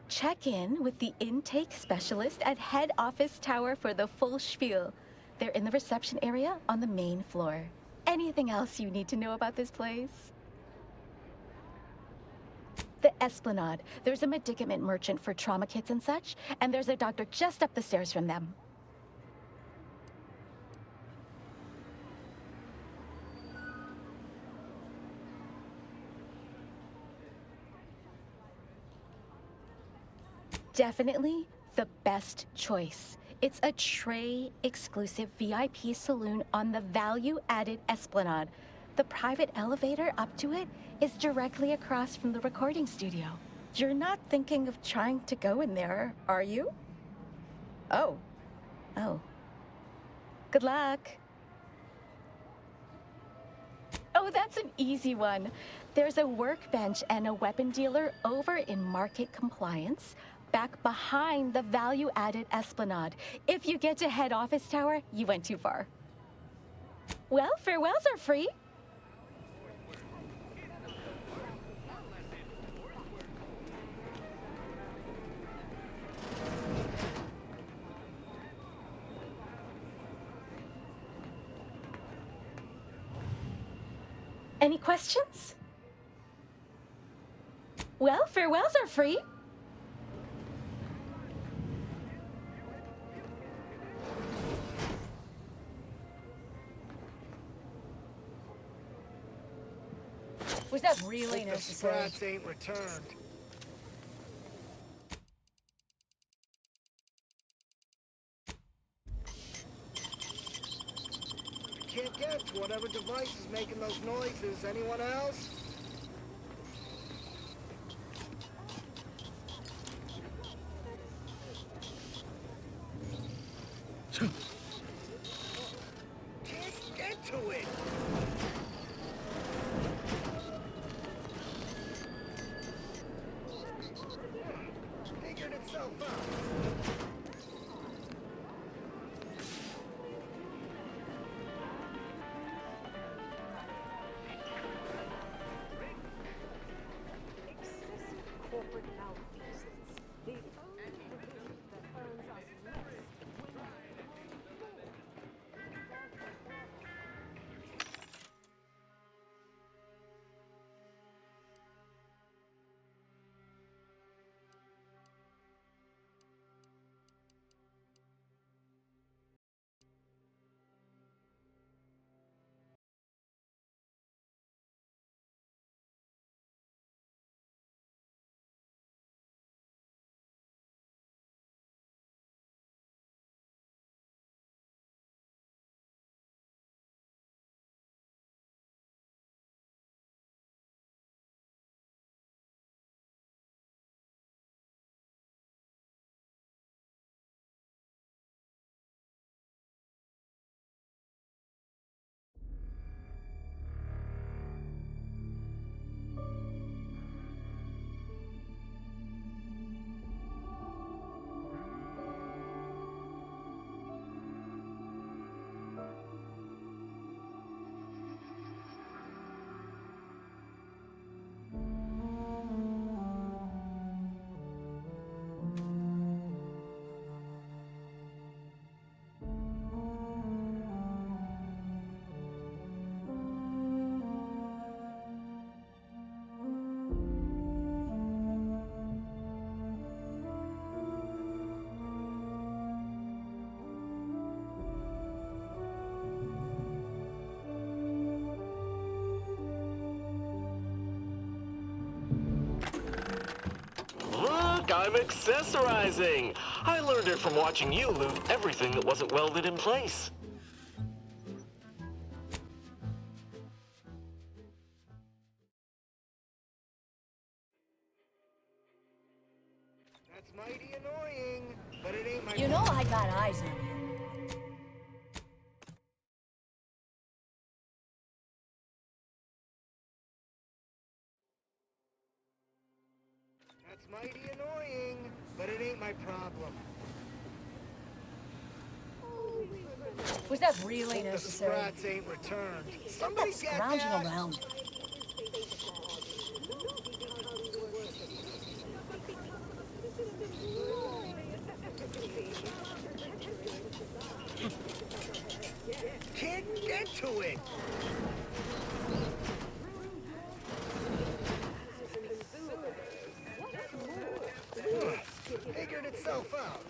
Check in with the intake specialist at head office tower for the full spiel. They're in the reception area on the main floor. Anything else you need to know about this place? The Esplanade. There's a medicament merchant for trauma kits and such, and there's a doctor just up the stairs from them. Definitely the best choice. It's a Trey-exclusive VIP saloon on the value-added Esplanade. The private elevator up to it is directly across from the recording studio. You're not thinking of trying to go in there, are you? Oh. Good luck. Oh, that's an easy one. There's a workbench and a weapon dealer over in Market Compliance, back behind the value-added Esplanade. If you get to head office tower, you went too far. Well, farewells are free. Any questions? Well, farewells are free. Was that really Hope the necessary? sprats ain't returned. Can't get to whatever device is making those noises. Anyone else? Can't get to it. Figured itself out. Corporate malfeasance. The only division that earns us less. Look, I'm accessorizing! I learned it from watching you loot everything that wasn't welded in place. That's mighty annoying, but it ain't my. You know I got eyes on you. That's mighty annoying, but it ain't my problem. Was that really Hope necessary? the sprats ain't returned. Stop Somebody that get scrounging that. around. Can't get to it. Figured itself out.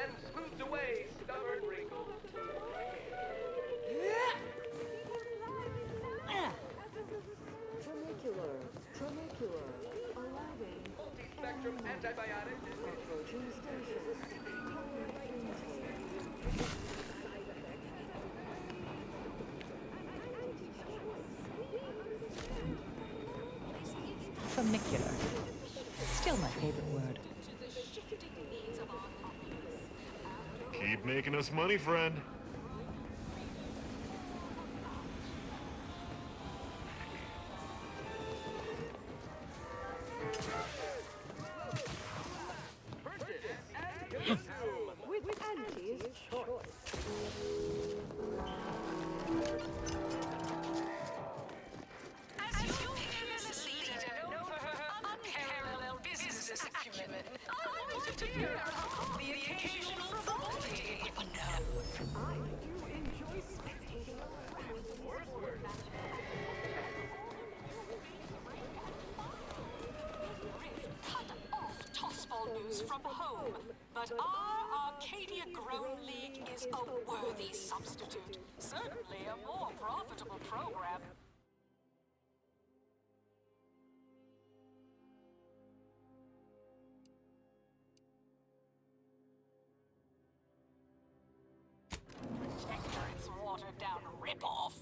And smooths away stubborn wrinkles. Tramacular. Arriving. Multi-spectrum antibiotic. Approaching station. Tramacular. Still my favorite word. Keep making us money, friend. but our Arcadia Grown League is a worthy substitute. Certainly a more profitable program. Protectorate's watered-down ripoff.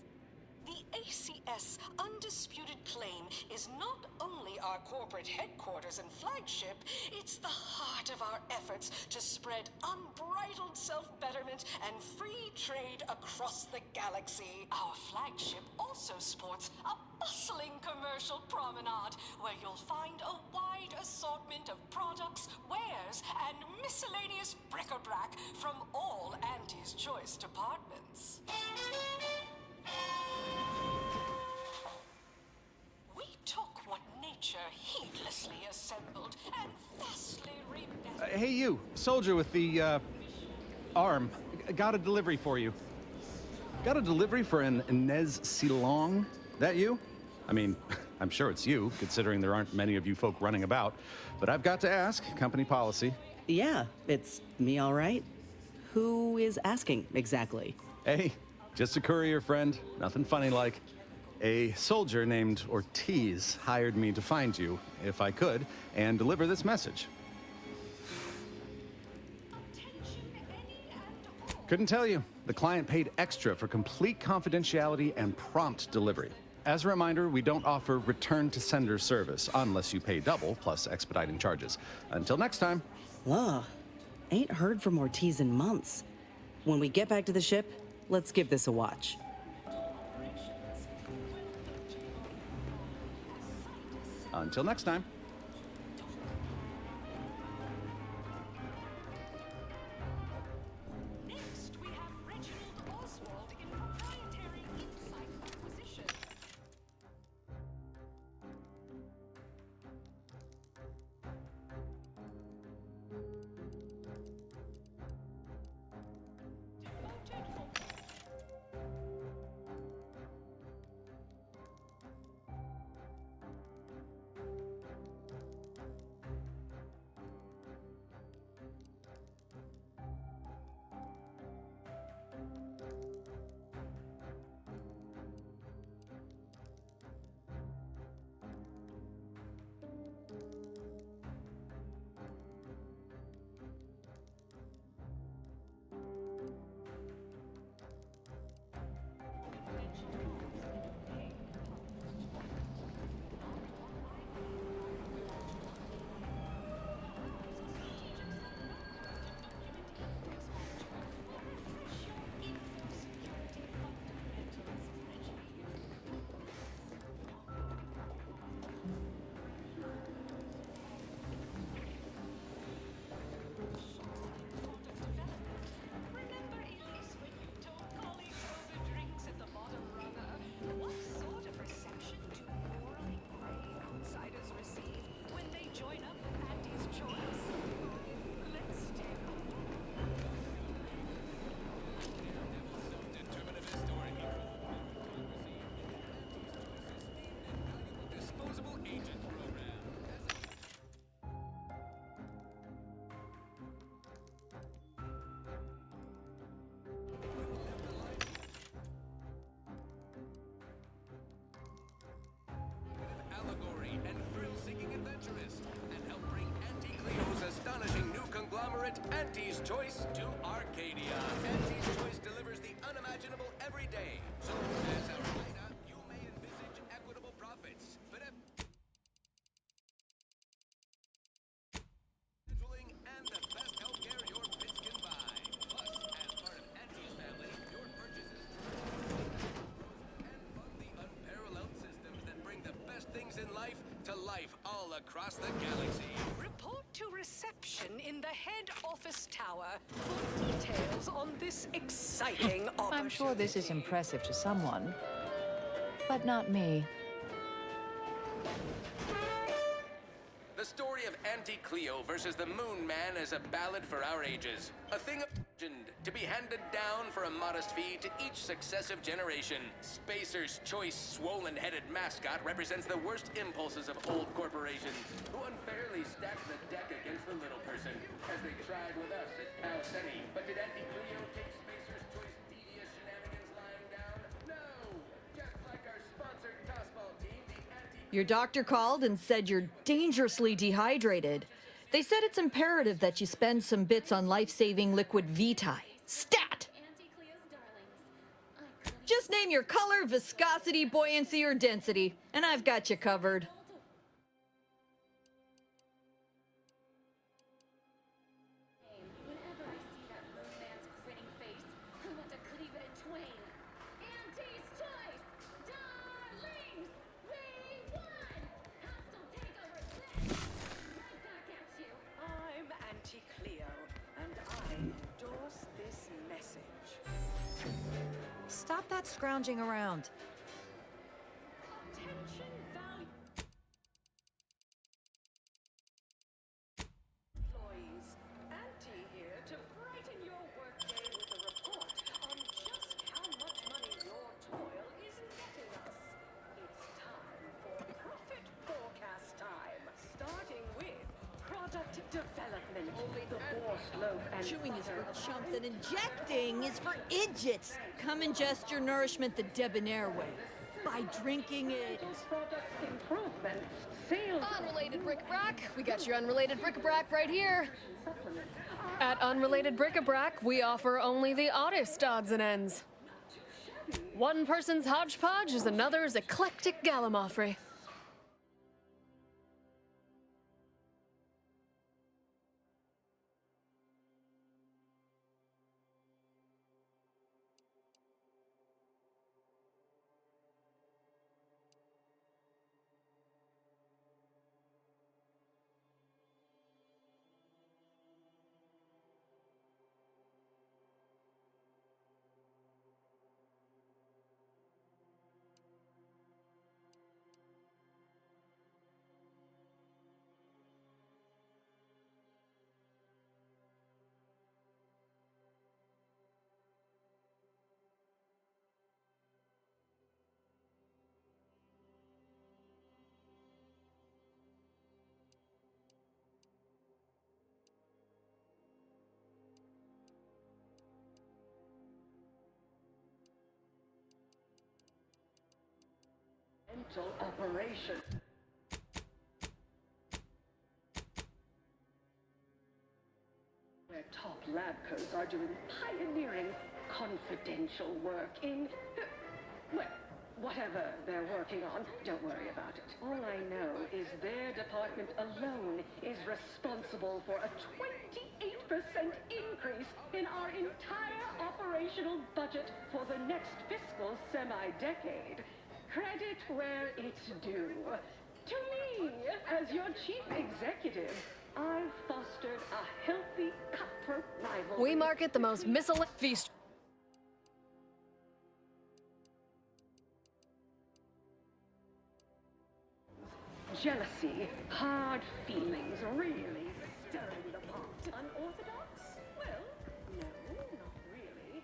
The ACS Undisputed Claim is not only our corporate headquarters and flagship, it's the heart of our efforts to spread unbridled self-betterment and free trade across the galaxy. Our flagship also sports a bustling commercial promenade where you'll find a wide assortment of products, wares, and miscellaneous bric-a-brac from all Auntie's Choice departments. We took what nature heedlessly assembled and vastly rebellious. Hey, you, soldier with the, arm. Got a delivery for you. Got a delivery for an Inez Silong? That you? I mean, I'm sure it's you, considering there aren't many of you folk running about. But I've got to ask, company policy. Yeah, it's me, all right. Who is asking exactly? Hey, just a courier friend. Nothing funny like. A soldier named Ortiz hired me to find you, if I could, and deliver this message. Couldn't tell you. The client paid extra for complete confidentiality and prompt delivery. As a reminder, we don't offer return to sender service unless you pay double plus expediting charges. Until next time. Ugh, ain't heard from Ortiz in months. When we get back to the ship, let's give this a watch. Until next time. Next, we have Reginald Oswald in proprietary insight acquisition. Allegory and thrill-seeking adventurist, and help bring Auntie Cleo's astonishing new conglomerate, Auntie's Choice, to Arcadia. Auntie's Choice delivers the unimaginable every day. So, as our lineup, you may envisage equitable profits, but scheduling and the best healthcare your pits can buy. Plus, as part of Auntie's family, your purchases and fund the unparalleled systems that bring the best things in life to life all across the galaxy. Report to reception in the head office tower for details on this exciting opportunity. I'm sure this is impressive to someone, but not me. The story of Auntie Cleo versus the Moon Man is a ballad for our ages. A thing of... To be handed down for a modest fee to each successive generation. Spacer's Choice swollen-headed mascot represents the worst impulses of old corporations, who unfairly stack the deck against the little person, as they tried with us at Cal City. But did Auntie Cleo take Spacer's Choice devious shenanigans lying down? No! Just like our sponsored tossball team, the Your doctor called and said you're dangerously dehydrated. They said it's imperative that you spend some bits on life-saving liquid Vitae. Stat! Just name your color, viscosity, buoyancy, or density, and I've got you covered. I'm Auntie Cleo, and I endorse this message. Stop that scrounging around. Attention value. Employees, Auntie here to brighten your workday with a report on just how much money your toil is netting us. It's time for profit forecast time, starting with product development. Only the boss loaf and Chewing is butter. for chumps and injecting is for idiots. Come ingest your nourishment the debonair way. By drinking it. Product improvements, sales. Unrelated bric-a-brac. We got your unrelated bric-a-brac right here. At Unrelated Bric-a-Brac, we offer only the oddest odds and ends. One person's hodgepodge is another's eclectic gallimaufry. Mental operation. Where top lab coats are doing pioneering confidential work in, well, whatever they're working on. Don't worry about it. All I know is their department alone is responsible for a 28% increase in our entire operational budget for the next fiscal semi-decade. Credit where it's due. To me, as your chief executive, I've fostered a healthy cutthroat rivalry. We market the most miscellaneous feast. Jealousy, hard feelings, really stirring the pot. Unorthodox? Well, no, not really.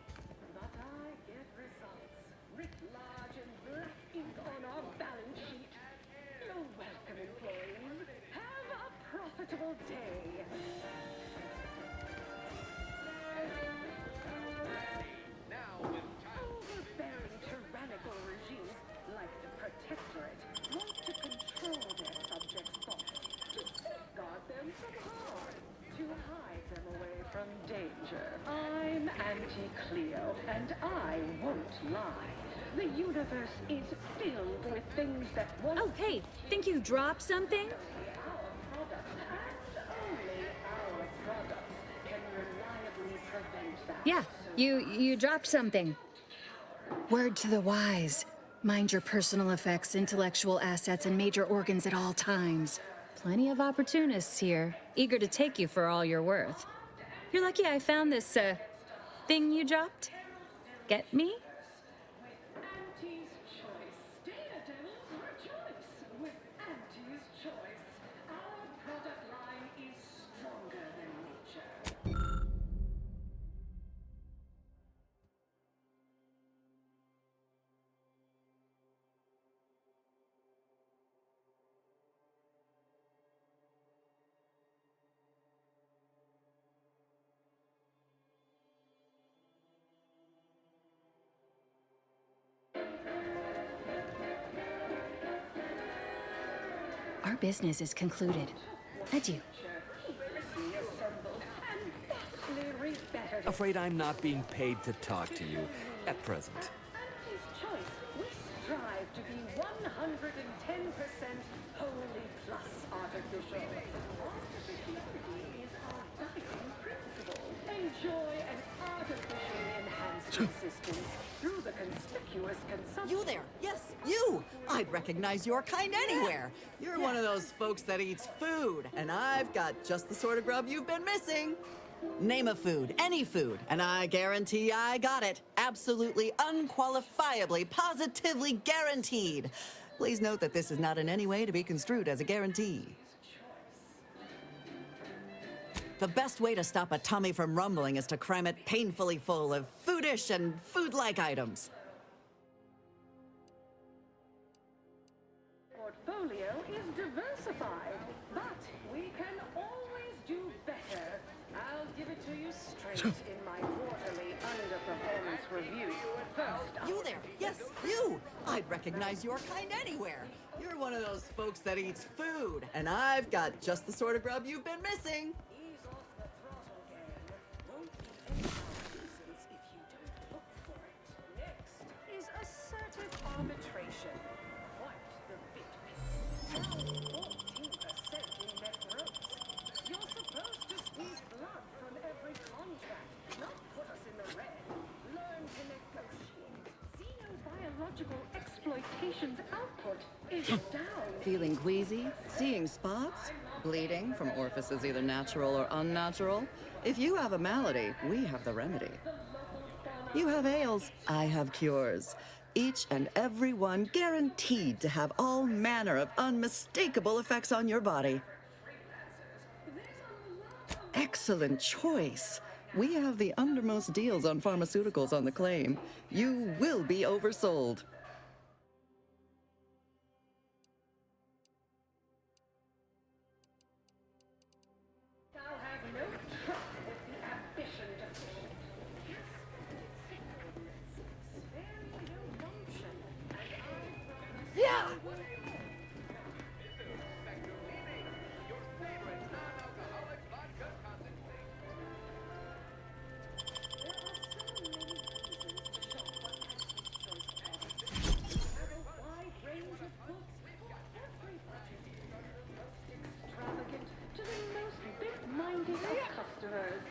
But I get results. Writ large in black ink on our balance sheet. You're welcome, employees. Have a profitable day. Overbearing tyrannical regimes like the Protectorate want to control their subjects' thoughts, to safeguard them from harm, to hide them away from danger. I'm Auntie Cleo, and I won't lie. The universe is filled with things that won't... Oh, hey, think you dropped something? Our products, and only our products, can reliably prevent that. Yeah, you dropped something. Word to the wise. Mind your personal effects, intellectual assets, and major organs at all times. Plenty of opportunists here, eager to take you for all you're worth. You're lucky I found this, thing you dropped. Get me? Auntie's Choice. Daredevils rejoice with Auntie's Choice. Our product line is stronger than nature. Our business is concluded. Adieu. Afraid I'm not being paid to talk to you at present. Auntie's Choice, we strive to be 110% wholly plus artificial. Artificial is our guiding principle. Enjoy an artificially enhanced existence through the conspicuous consumption. You there! Yes, you! I'd recognize your kind anywhere. You're one of those folks that eats food, and I've got just the sort of grub you've been missing. Name a food, any food, and I guarantee I got it. Absolutely, unqualifiably, positively guaranteed. Please note that this is not in any way to be construed as a guarantee. The best way to stop a tummy from rumbling is to cram it painfully full of foodish and food-like items. Portfolio is diversified, but we can always do better. I'll give it to you straight in my quarterly underperformance review. First, You there! Yes, you! I'd recognize your kind anywhere. You're one of those folks that eats food, and I've got just the sort of grub you've been missing. ease off the throttle, gang. Won't be any nonsense if you don't look for it. Next is assertive arbitration. Quite the bit. Now 14% in net gross. You're supposed to squeeze blood from every contract, not put us in the red. Learn to negotiate. Xenobiological exploitation's output is down. Feeling queasy? Seeing spots? Bleeding from orifices either natural or unnatural? If you have a malady, we have the remedy. You have ails, I have cures. Each and every one guaranteed to have all manner of unmistakable effects on your body. Excellent choice. We have the undermost deals on pharmaceuticals on the claim. You will be oversold. Thou have no truck with the ambition to spare you no gumption, and Yeah! extravagant to the most big-minded of customers.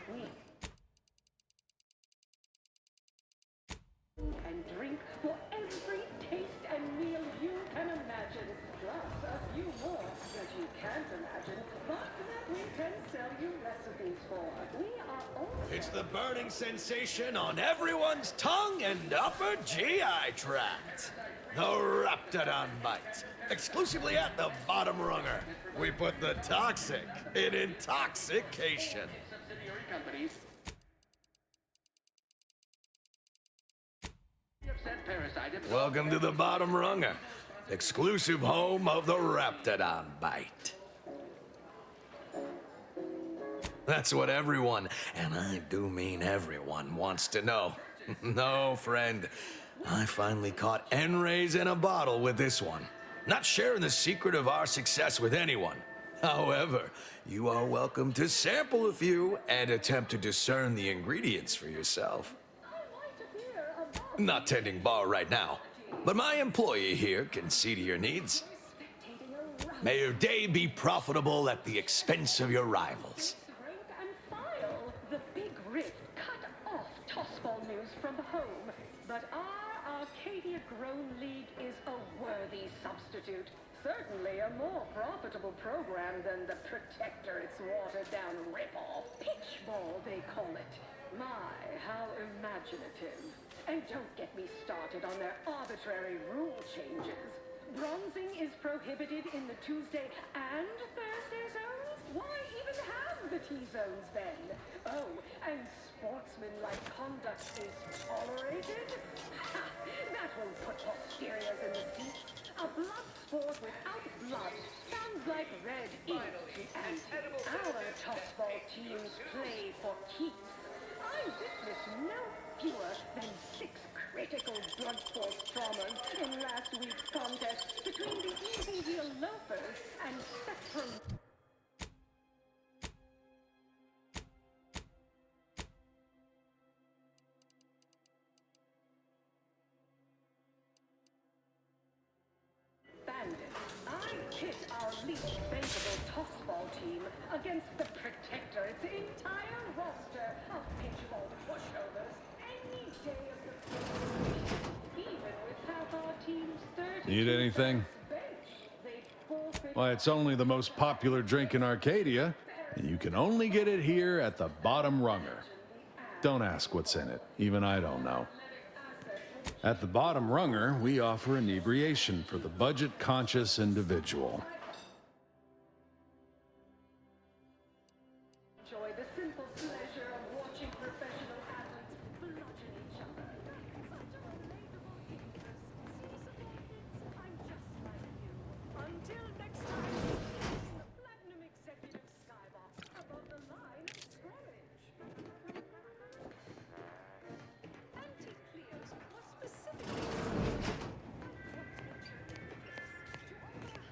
And drink for every taste and meal you can imagine, plus a few more that you can't imagine, but that we can sell you recipes for. We are also... It's the burning sensation on everyone's tongue and upper GI tract. The Raptidon Bite. Exclusively at the Bottom Runger. We put the toxic in intoxication. Welcome to the Bottom Runger. Exclusive home of the Raptidon Bite. That's what everyone, and I do mean everyone, wants to know. No, friend. I finally caught N-rays in a bottle with this one. Not sharing the secret of our success with anyone. However, you are welcome to sample a few and attempt to discern the ingredients for yourself. Not tending bar right now, but my employee here can see to your needs. May your day be profitable at the expense of your rivals. and file the big rip cut off tossball news from home. But our Arcadia-grown league is a worthy substitute. Certainly a more profitable program than the Protectorate's watered-down rip-off. Pitchball, they call it. My, how imaginative. And don't get me started on their arbitrary rule changes. Bronzing is prohibited in the Tuesday and Thursday zones? Why even have the T-zones then? Oh, and sportsmanlike conduct is tolerated? Ha! That will put posteriors in the seat. A blood sport without blood sounds like red ink to Auntie. Our tossball teams play for keeps. I witnessed no fewer than 6 critical blood force traumas in last week's contest between the easy heel loafers and spectrum. Bandits. I pit our least bankable tossball team against the Protector, its entire roster of pitchball pushovers any day of the week. Even with half our team's 30 Need anything? Why, it's only the most popular drink in Arcadia, and you can only get it here at the Bottom Runger. Don't ask what's in it. Even I don't know. At the Bottom Runger, we offer inebriation for the budget-conscious individual. Enjoy the simple pleasure of watching professional athletes bludgeon each other. Such a relatable interest. I'm just like you. Until next time, the Platinum Executive Skybox above the line of storage. Anti-Cleos was specifically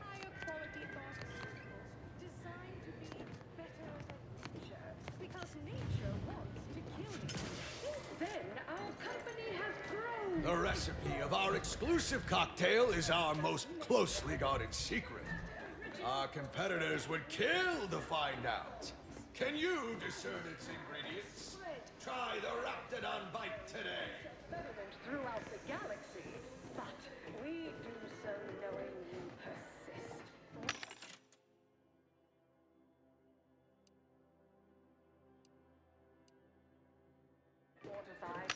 higher quality pharmaceuticals designed to be better than nature, because nature wants to kill you. Since then, our company has grown. The recipe of our exclusive cocktail is our most closely guarded secret. Our competitors would kill to find out. Can you discern its ingredients? Try the Raptidon Bite today. Experiment throughout the galaxy, but we do so knowing you persist. Fortified.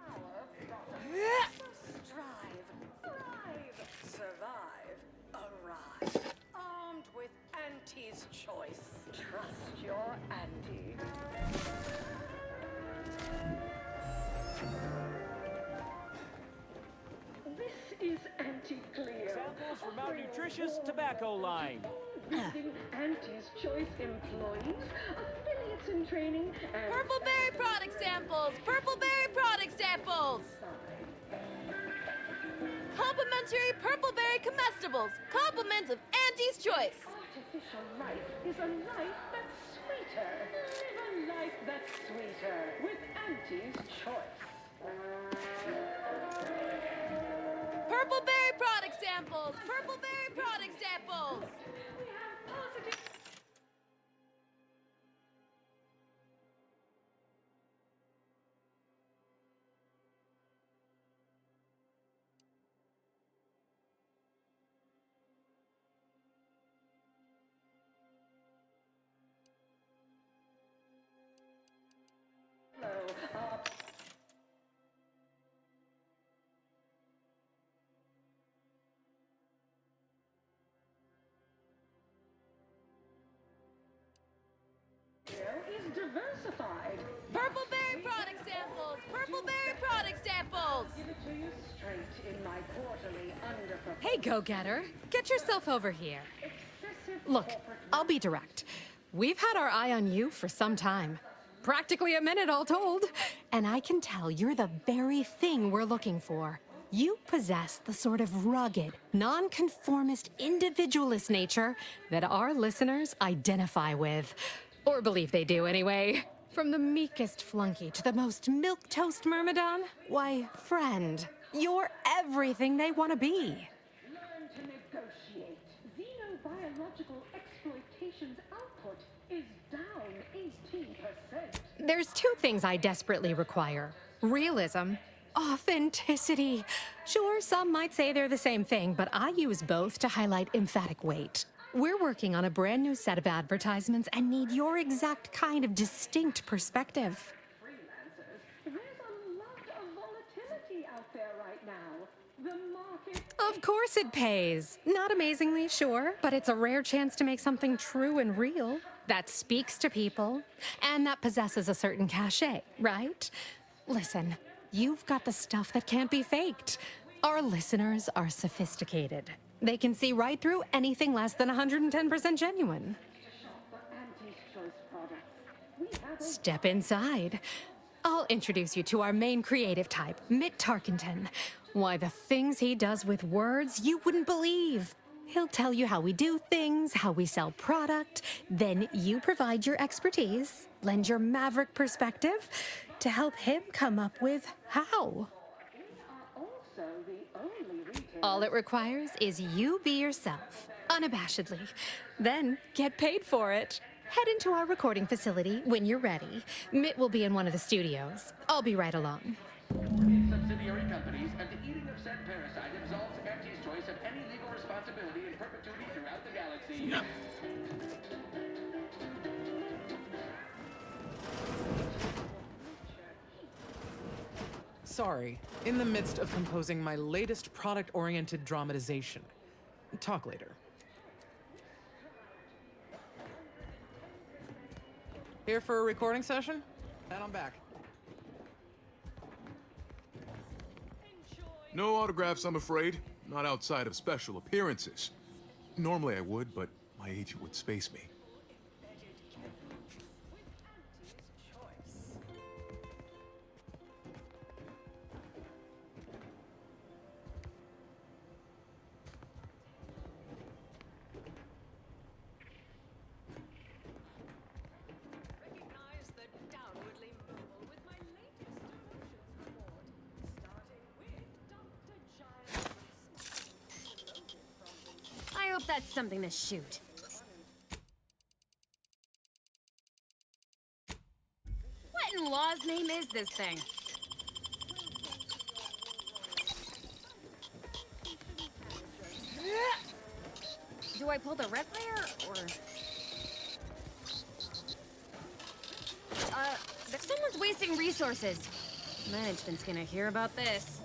Our product. Strive, thrive, survive, arrive. Armed with Auntie's choice. Trust your Auntie. This is Auntie Cleo. Samples from our nutritious tobacco line. Using Auntie's Choice employees, affiliates in training, and Purpleberry product samples! Purpleberry product samples! Complimentary Purpleberry comestibles! Compliments of Auntie's Choice! artificial life is a life that's sweeter. Live a life that's sweeter with Auntie's Choice. Purpleberry product samples! Purpleberry product samples! We have positive. Is diversified. Purpleberry product samples! Purpleberry product samples! Give it to you straight in my quarterly underperformance. Hey, go-getter. Get yourself over here. Excessive Look, corporate I'll be direct. We've had our eye on you for some time. Practically a minute, all told. And I can tell you're the very thing we're looking for. You possess the sort of rugged, nonconformist, individualist nature that our listeners identify with. Or believe they do, anyway. From the meekest flunky to the most milquetoast myrmidon, why, friend, you're everything they want to be. Learn to negotiate. Xenobiological exploitation's output is down 18%. There's two things I desperately require: realism, authenticity. Sure, some might say they're the same thing, but I use both to highlight emphatic weight. We're working on a brand new set of advertisements and need your exact kind of distinct perspective. Freelancers, there's a lot of volatility out there right now. The market. Of course it pays. Not amazingly, sure, but it's a rare chance to make something true and real that speaks to people and that possesses a certain cachet, right? Listen, you've got the stuff that can't be faked. Our listeners are sophisticated. They can see right through anything less than 110% genuine. Shop for Auntie's Choice products. We have a Step inside. I'll introduce you to our main creative type, Mitt Tarkenton. Why, the things he does with words you wouldn't believe. He'll tell you how we do things, how we sell product, then you provide your expertise, lend your maverick perspective to help him come up with how. All it requires is you be yourself, unabashedly. Then get paid for it. Head into our recording facility when you're ready. Mitt will be in one of the studios. I'll be right along. Subsidiary companies and the eating of said parasite absolves Auntie's Choice of any legal responsibility in perpetuity throughout the galaxy. Sorry, in the midst of composing my latest product-oriented dramatization. Talk later. Here for a recording session? And I'm back. No autographs, I'm afraid. Not outside of special appearances. Normally I would, but my agent would space me. I hope that's something to shoot. What in law's name is this thing? Do I pull the red wire, or... someone's wasting resources. Management's gonna hear about this.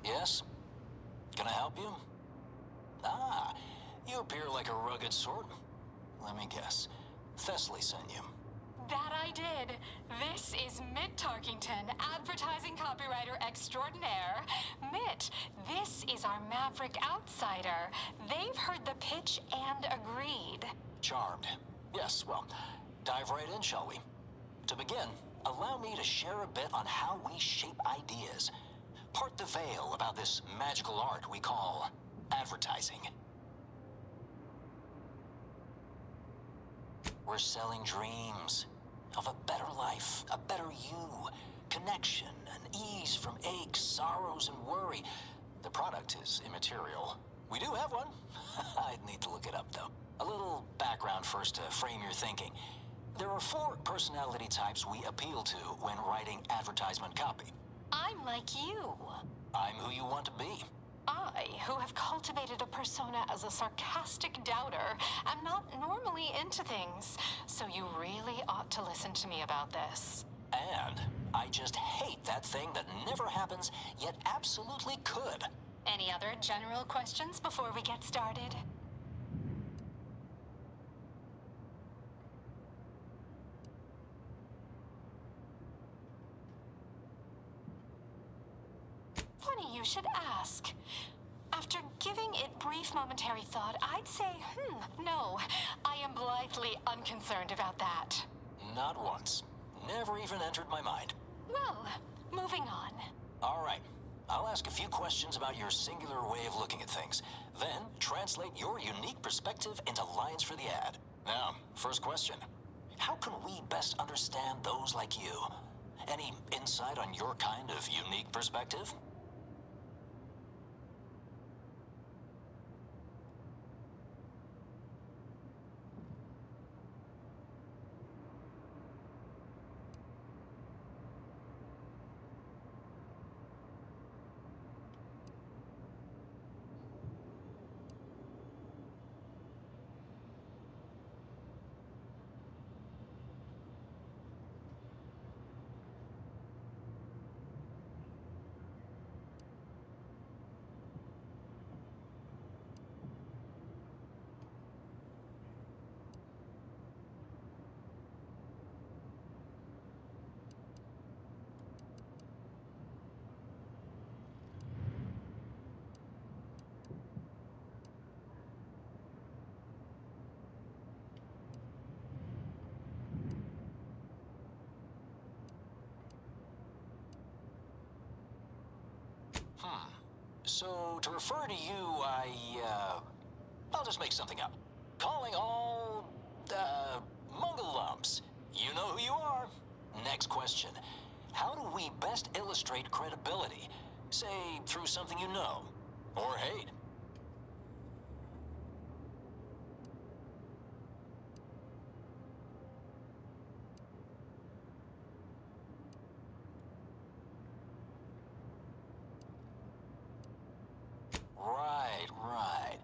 Yes? Can I help you? Ah, you appear like a rugged sort. Let me guess. Thessaly sent you. That I did. This is Mitt Tarkington, advertising copywriter extraordinaire. Mitt, this is our maverick outsider. They've heard the pitch and agreed. Charmed. Yes, well, dive right in, shall we? To begin, allow me to share a bit on how we shape ideas. Part the veil about this magical art we call advertising. We're selling dreams of a better life, a better you, connection, and ease from aches, sorrows, and worry. The product is immaterial. We do have one. I'd need to look it up, though. A little background first to frame your thinking. There are 4 personality types we appeal to when writing advertisement copy. I'm like you. I'm who you want to be. I, who have cultivated a persona as a sarcastic doubter, am not normally into things, so you really ought to listen to me about this. And I just hate that thing that never happens, yet absolutely could. Any other general questions before we get started? Funny you should ask. After giving it brief momentary thought, I'd say, no. I am blithely unconcerned about that. Not once. Never even entered my mind. Well, moving on. All right. I'll ask a few questions about your singular way of looking at things, then translate your unique perspective into lines for the ad. Now, first question. How can we best understand those like you? Any insight on your kind of unique perspective? So, to refer to you, I'll just make something up. Calling all, Mungle Lumps. You know who you are. Next question. How do we best illustrate credibility? Say, through something you know, or hate. Right.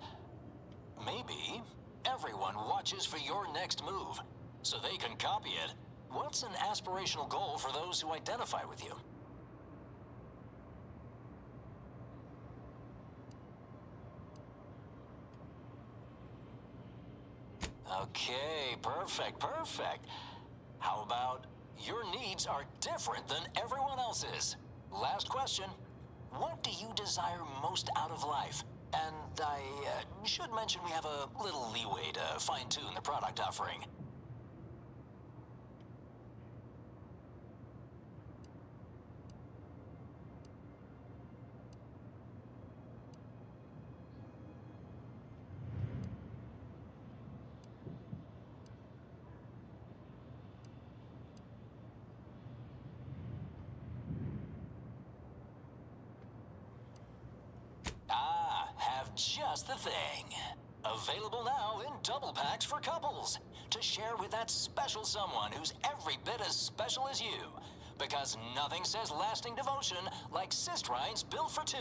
Maybe everyone watches for your next move, so they can copy it. What's an aspirational goal for those who identify with you? Okay, perfect. How about your needs are different than everyone else's? Last question. What do you desire most out of life? And I should mention we have a little leeway to fine-tune the product offering. Just the thing. Available now in double packs for couples. To share with that special someone who's every bit as special as you. Because nothing says lasting devotion like Sistrines built for two.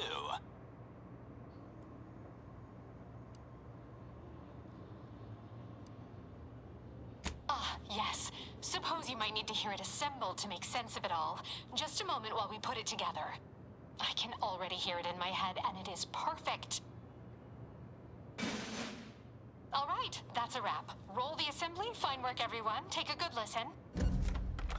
Ah, yes. Suppose you might need to hear it assembled to make sense of it all. Just a moment while we put it together. I can already hear it in my head, and it is perfect. All right, that's a wrap. Roll the assembly. Fine work, everyone. Take a good listen.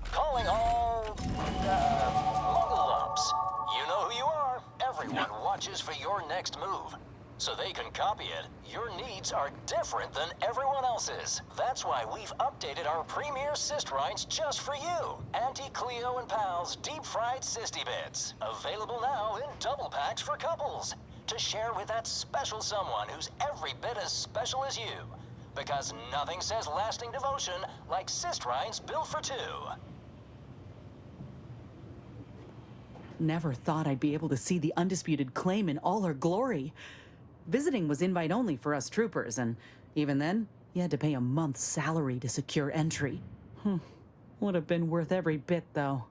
Calling all, Mungle Lumps. You know who you are. Everyone watches for your next move. So they can copy it. Your needs are different than everyone else's. That's why we've updated our premier Sistrines just for you. Auntie Cleo and Pals deep-fried Sisty Bits. Available now in double packs for couples. To share with that special someone who's every bit as special as you. Because nothing says lasting devotion like Sistrines built for two. Never thought I'd be able to see the undisputed claim in all her glory. Visiting was invite only for us troopers, and even then, you had to pay a month's salary to secure entry. Would have been worth every bit, though.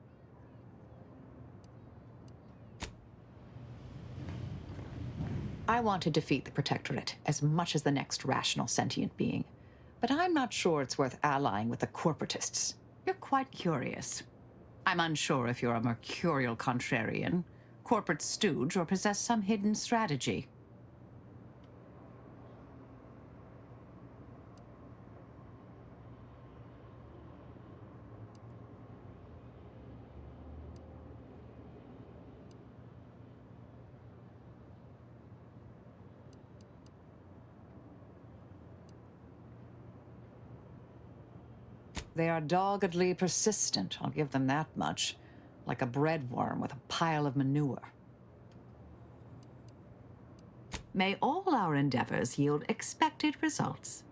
I want to defeat the Protectorate as much as the next rational sentient being. But I'm not sure it's worth allying with the corporatists. You're quite curious. I'm unsure if you're a mercurial contrarian, corporate stooge, or possess some hidden strategy. They are doggedly persistent, I'll give them that much. Like a breadworm with a pile of manure. May all our endeavors yield expected results.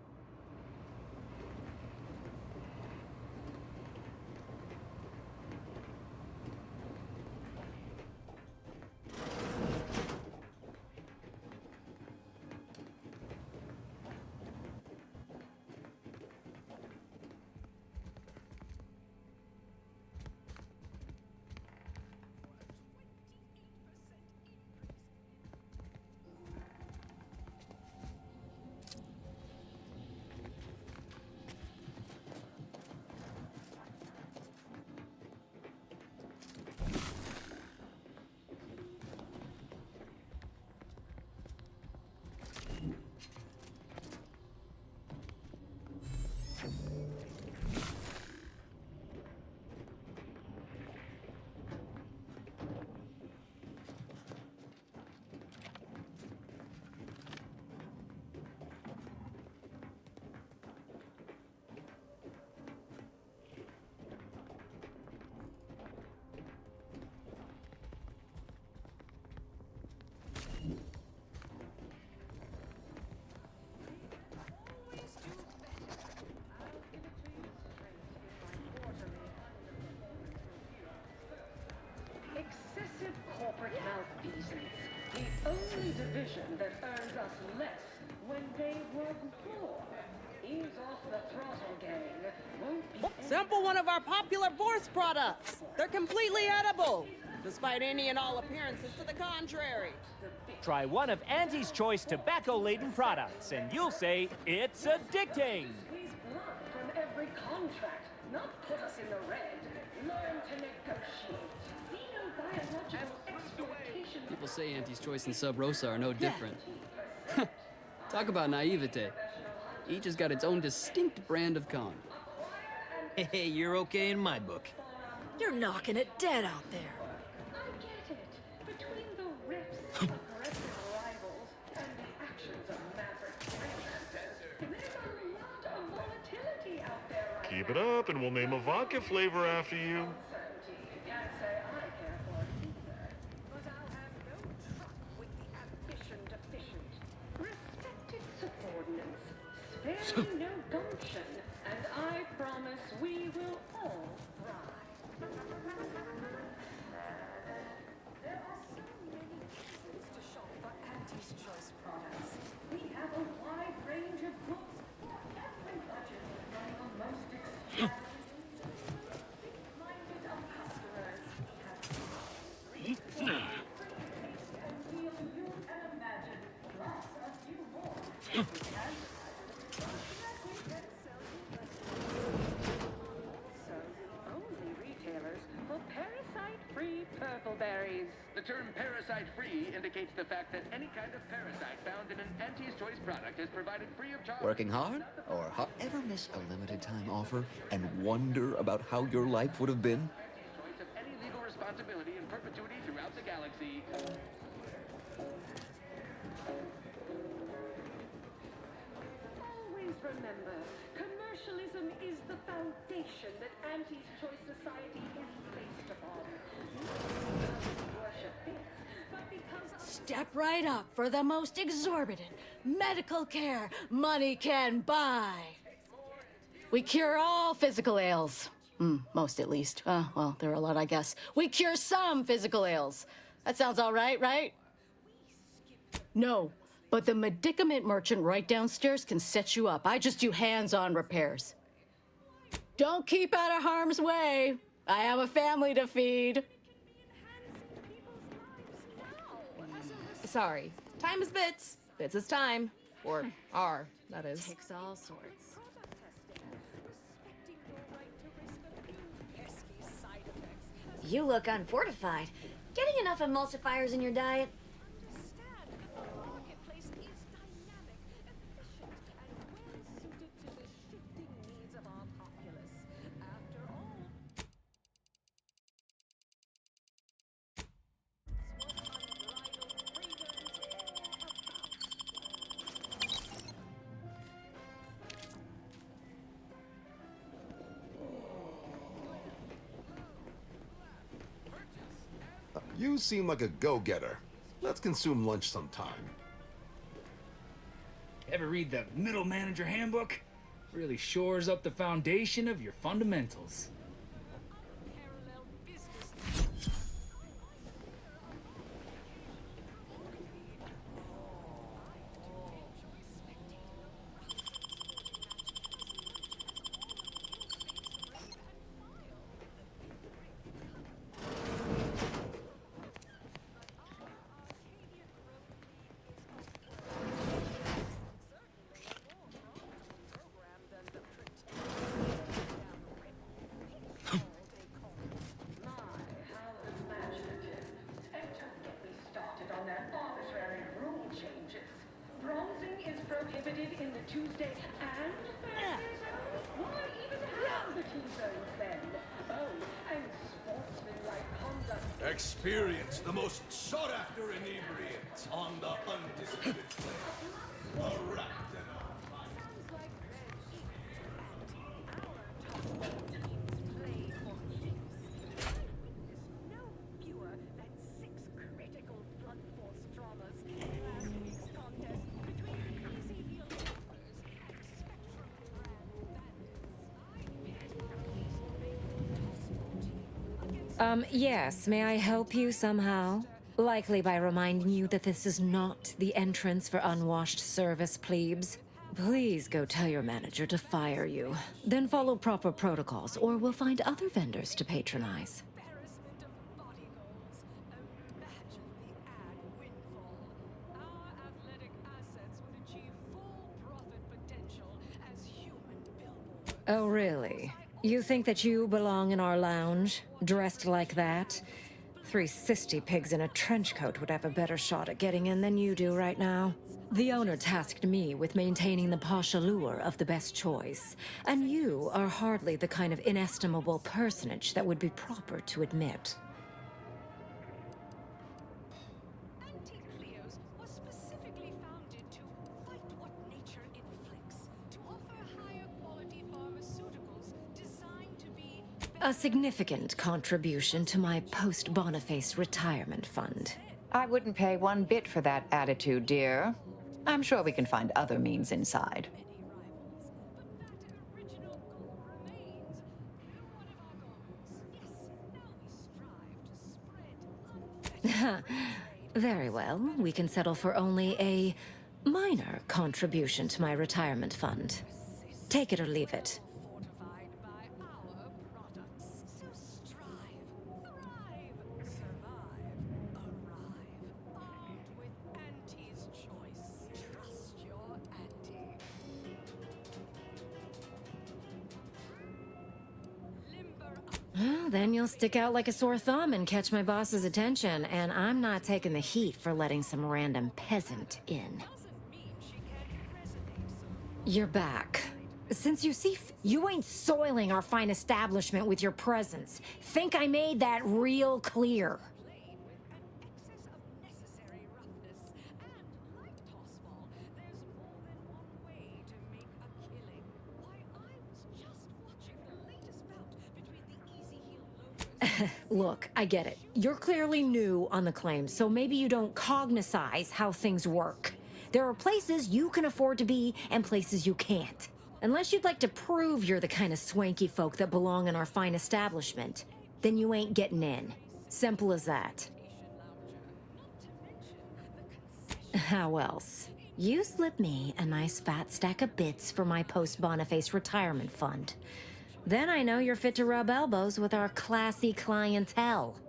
Excessive corporate malfeasance. The only division that earns us less when they work more. Ease off the throttle, gang. Won't be Sample one of our popular Vorse products. They're completely edible, despite any and all appearances to the contrary. Try one of Auntie's Choice tobacco-laden products, and you'll say it's addicting. squeeze blood from every contract, not put us in the red. Learn to negotiate. Xenobiological exploitation. People say Auntie's Choice and Sub Rosa are no different. Talk about naivete. Each has got its own distinct brand of con. Hey, you're okay in my book. You're knocking it dead out there. I get it. Between the rifts of aggressive rivals and the actions of maverick freelancers, there's a lot of volatility out there right Keep it up, and we'll name a vodka flavor after you. Can't say I care for it either. But I'll have no truck with the ambition deficient. Respected subordinates, spare me no gumption, and I promise we will all thrive. There are so many reasons to shop for Auntie's Choice products. We have a wide range of books for every budget, from the most extravagant minded of customers. We have you can imagine, plus a few more. So the only retailers for parasite-free purple berries. The term parasite-free indicates the fact that any kind of parasite found in an Auntie's Choice product is provided free of charge. Working hard or hard? Ever miss a limited time offer and wonder about how your life would have been? Choice of any legal responsibility in perpetuity throughout the galaxy. Always remember, commercialism is the foundation that Auntie's Choice Society is based upon. Not because we worship bits, but because Step right up for the most exorbitant medical care money can buy. We cure all physical ails. Most at least. Well, there are a lot, I guess. We cure some physical ails. That sounds all right, right? No, but the medicament merchant right downstairs can set you up. I just do hands-on repairs. Don't keep out of harm's way. I have a family to feed. Sorry. Time is bits. Bits is time. Or are, that is. Takes all sorts. You look unfortified. Getting enough emulsifiers in your diet? You seem like a go-getter. Let's consume lunch sometime. Ever read the Middle Manager Handbook? Really shores up the foundation of your fundamentals. Bronzing is prohibited in the Tuesday and Thursday zone? Why even have the T-zones then? Oh, and sportsmanlike conduct. Experience the most sought-after inebriant on the undisputed plane. Arachnoid. Yes, may I help you somehow? Likely by reminding you that this is not the entrance for unwashed service plebes. Please go tell your manager to fire you. Then follow proper protocols, or we'll find other vendors to patronize. Oh, really? You think that you belong in our lounge, dressed like that? 3 sisty pigs in a trench coat would have a better shot at getting in than you do right now. The owner tasked me with maintaining the posh allure of the best choice, and you are hardly the kind of inestimable personage that would be proper to admit. A significant contribution to my post-Boniface retirement fund. I wouldn't pay 1 bit for that attitude, dear. I'm sure we can find other means inside. Very well. We can settle for only a minor contribution to my retirement fund. Take it or leave it. Well, then you'll stick out like a sore thumb and catch my boss's attention, and I'm not taking the heat for letting some random peasant in. You're back. Since you see you ain't soiling our fine establishment with your presence. Think I made that real clear. Look, I get it. You're clearly new on the claim, so maybe you don't cognicize how things work. There are places you can afford to be and places you can't. Unless you'd like to prove you're the kind of swanky folk that belong in our fine establishment, then you ain't getting in. Simple as that. How else? You slip me a nice fat stack of bits for my post-Boniface retirement fund. Then I know you're fit to rub elbows with our classy clientele.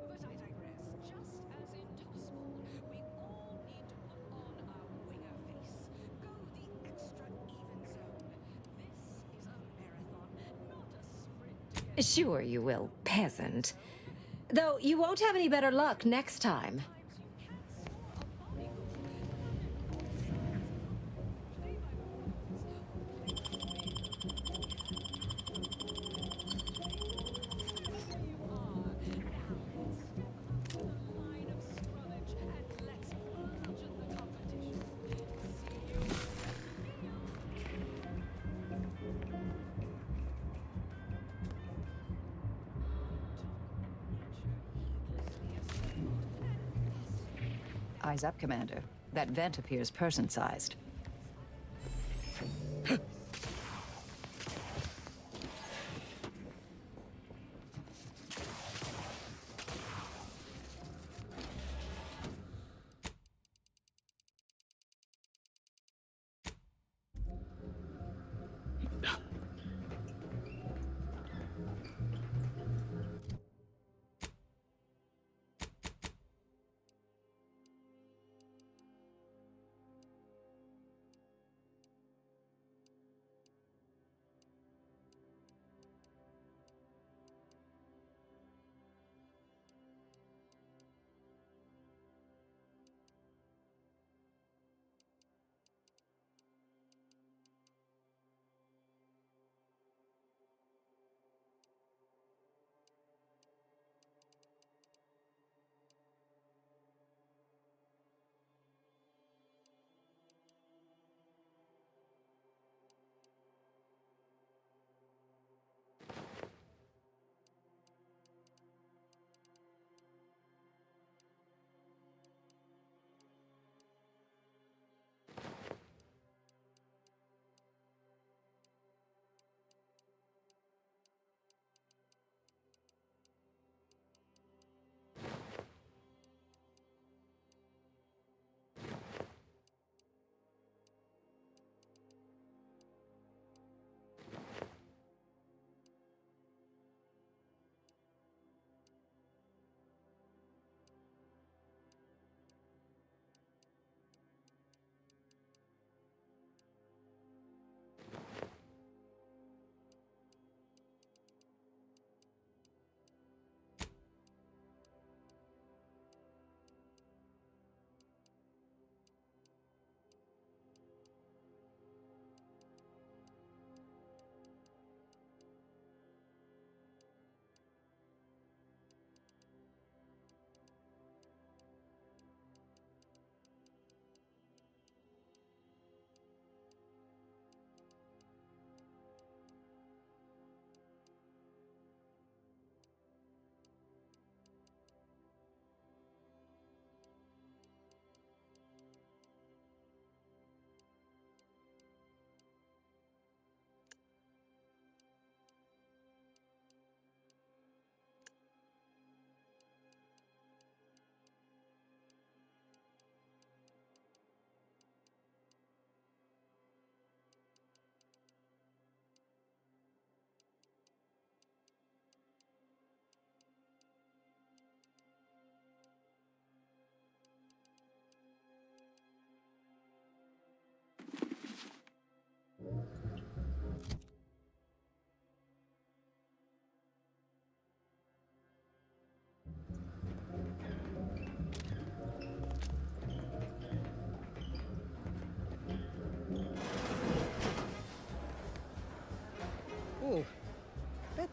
Sure you will, peasant. Though you won't have any better luck next time. Eyes up, Commander. That vent appears person-sized.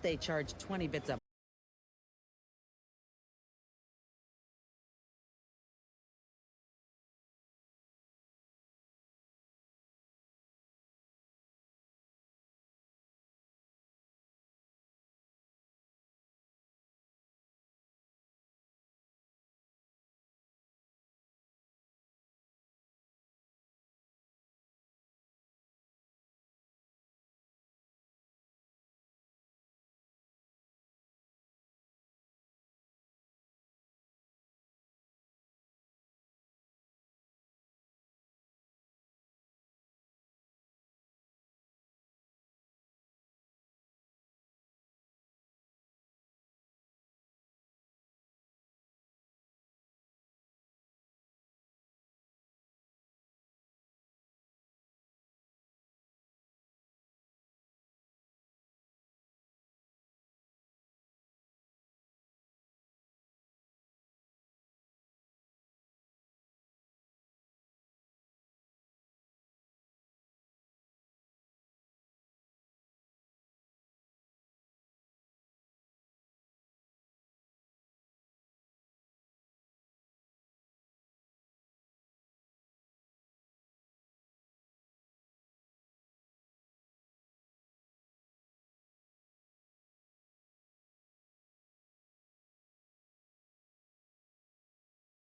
they charge 20 bits a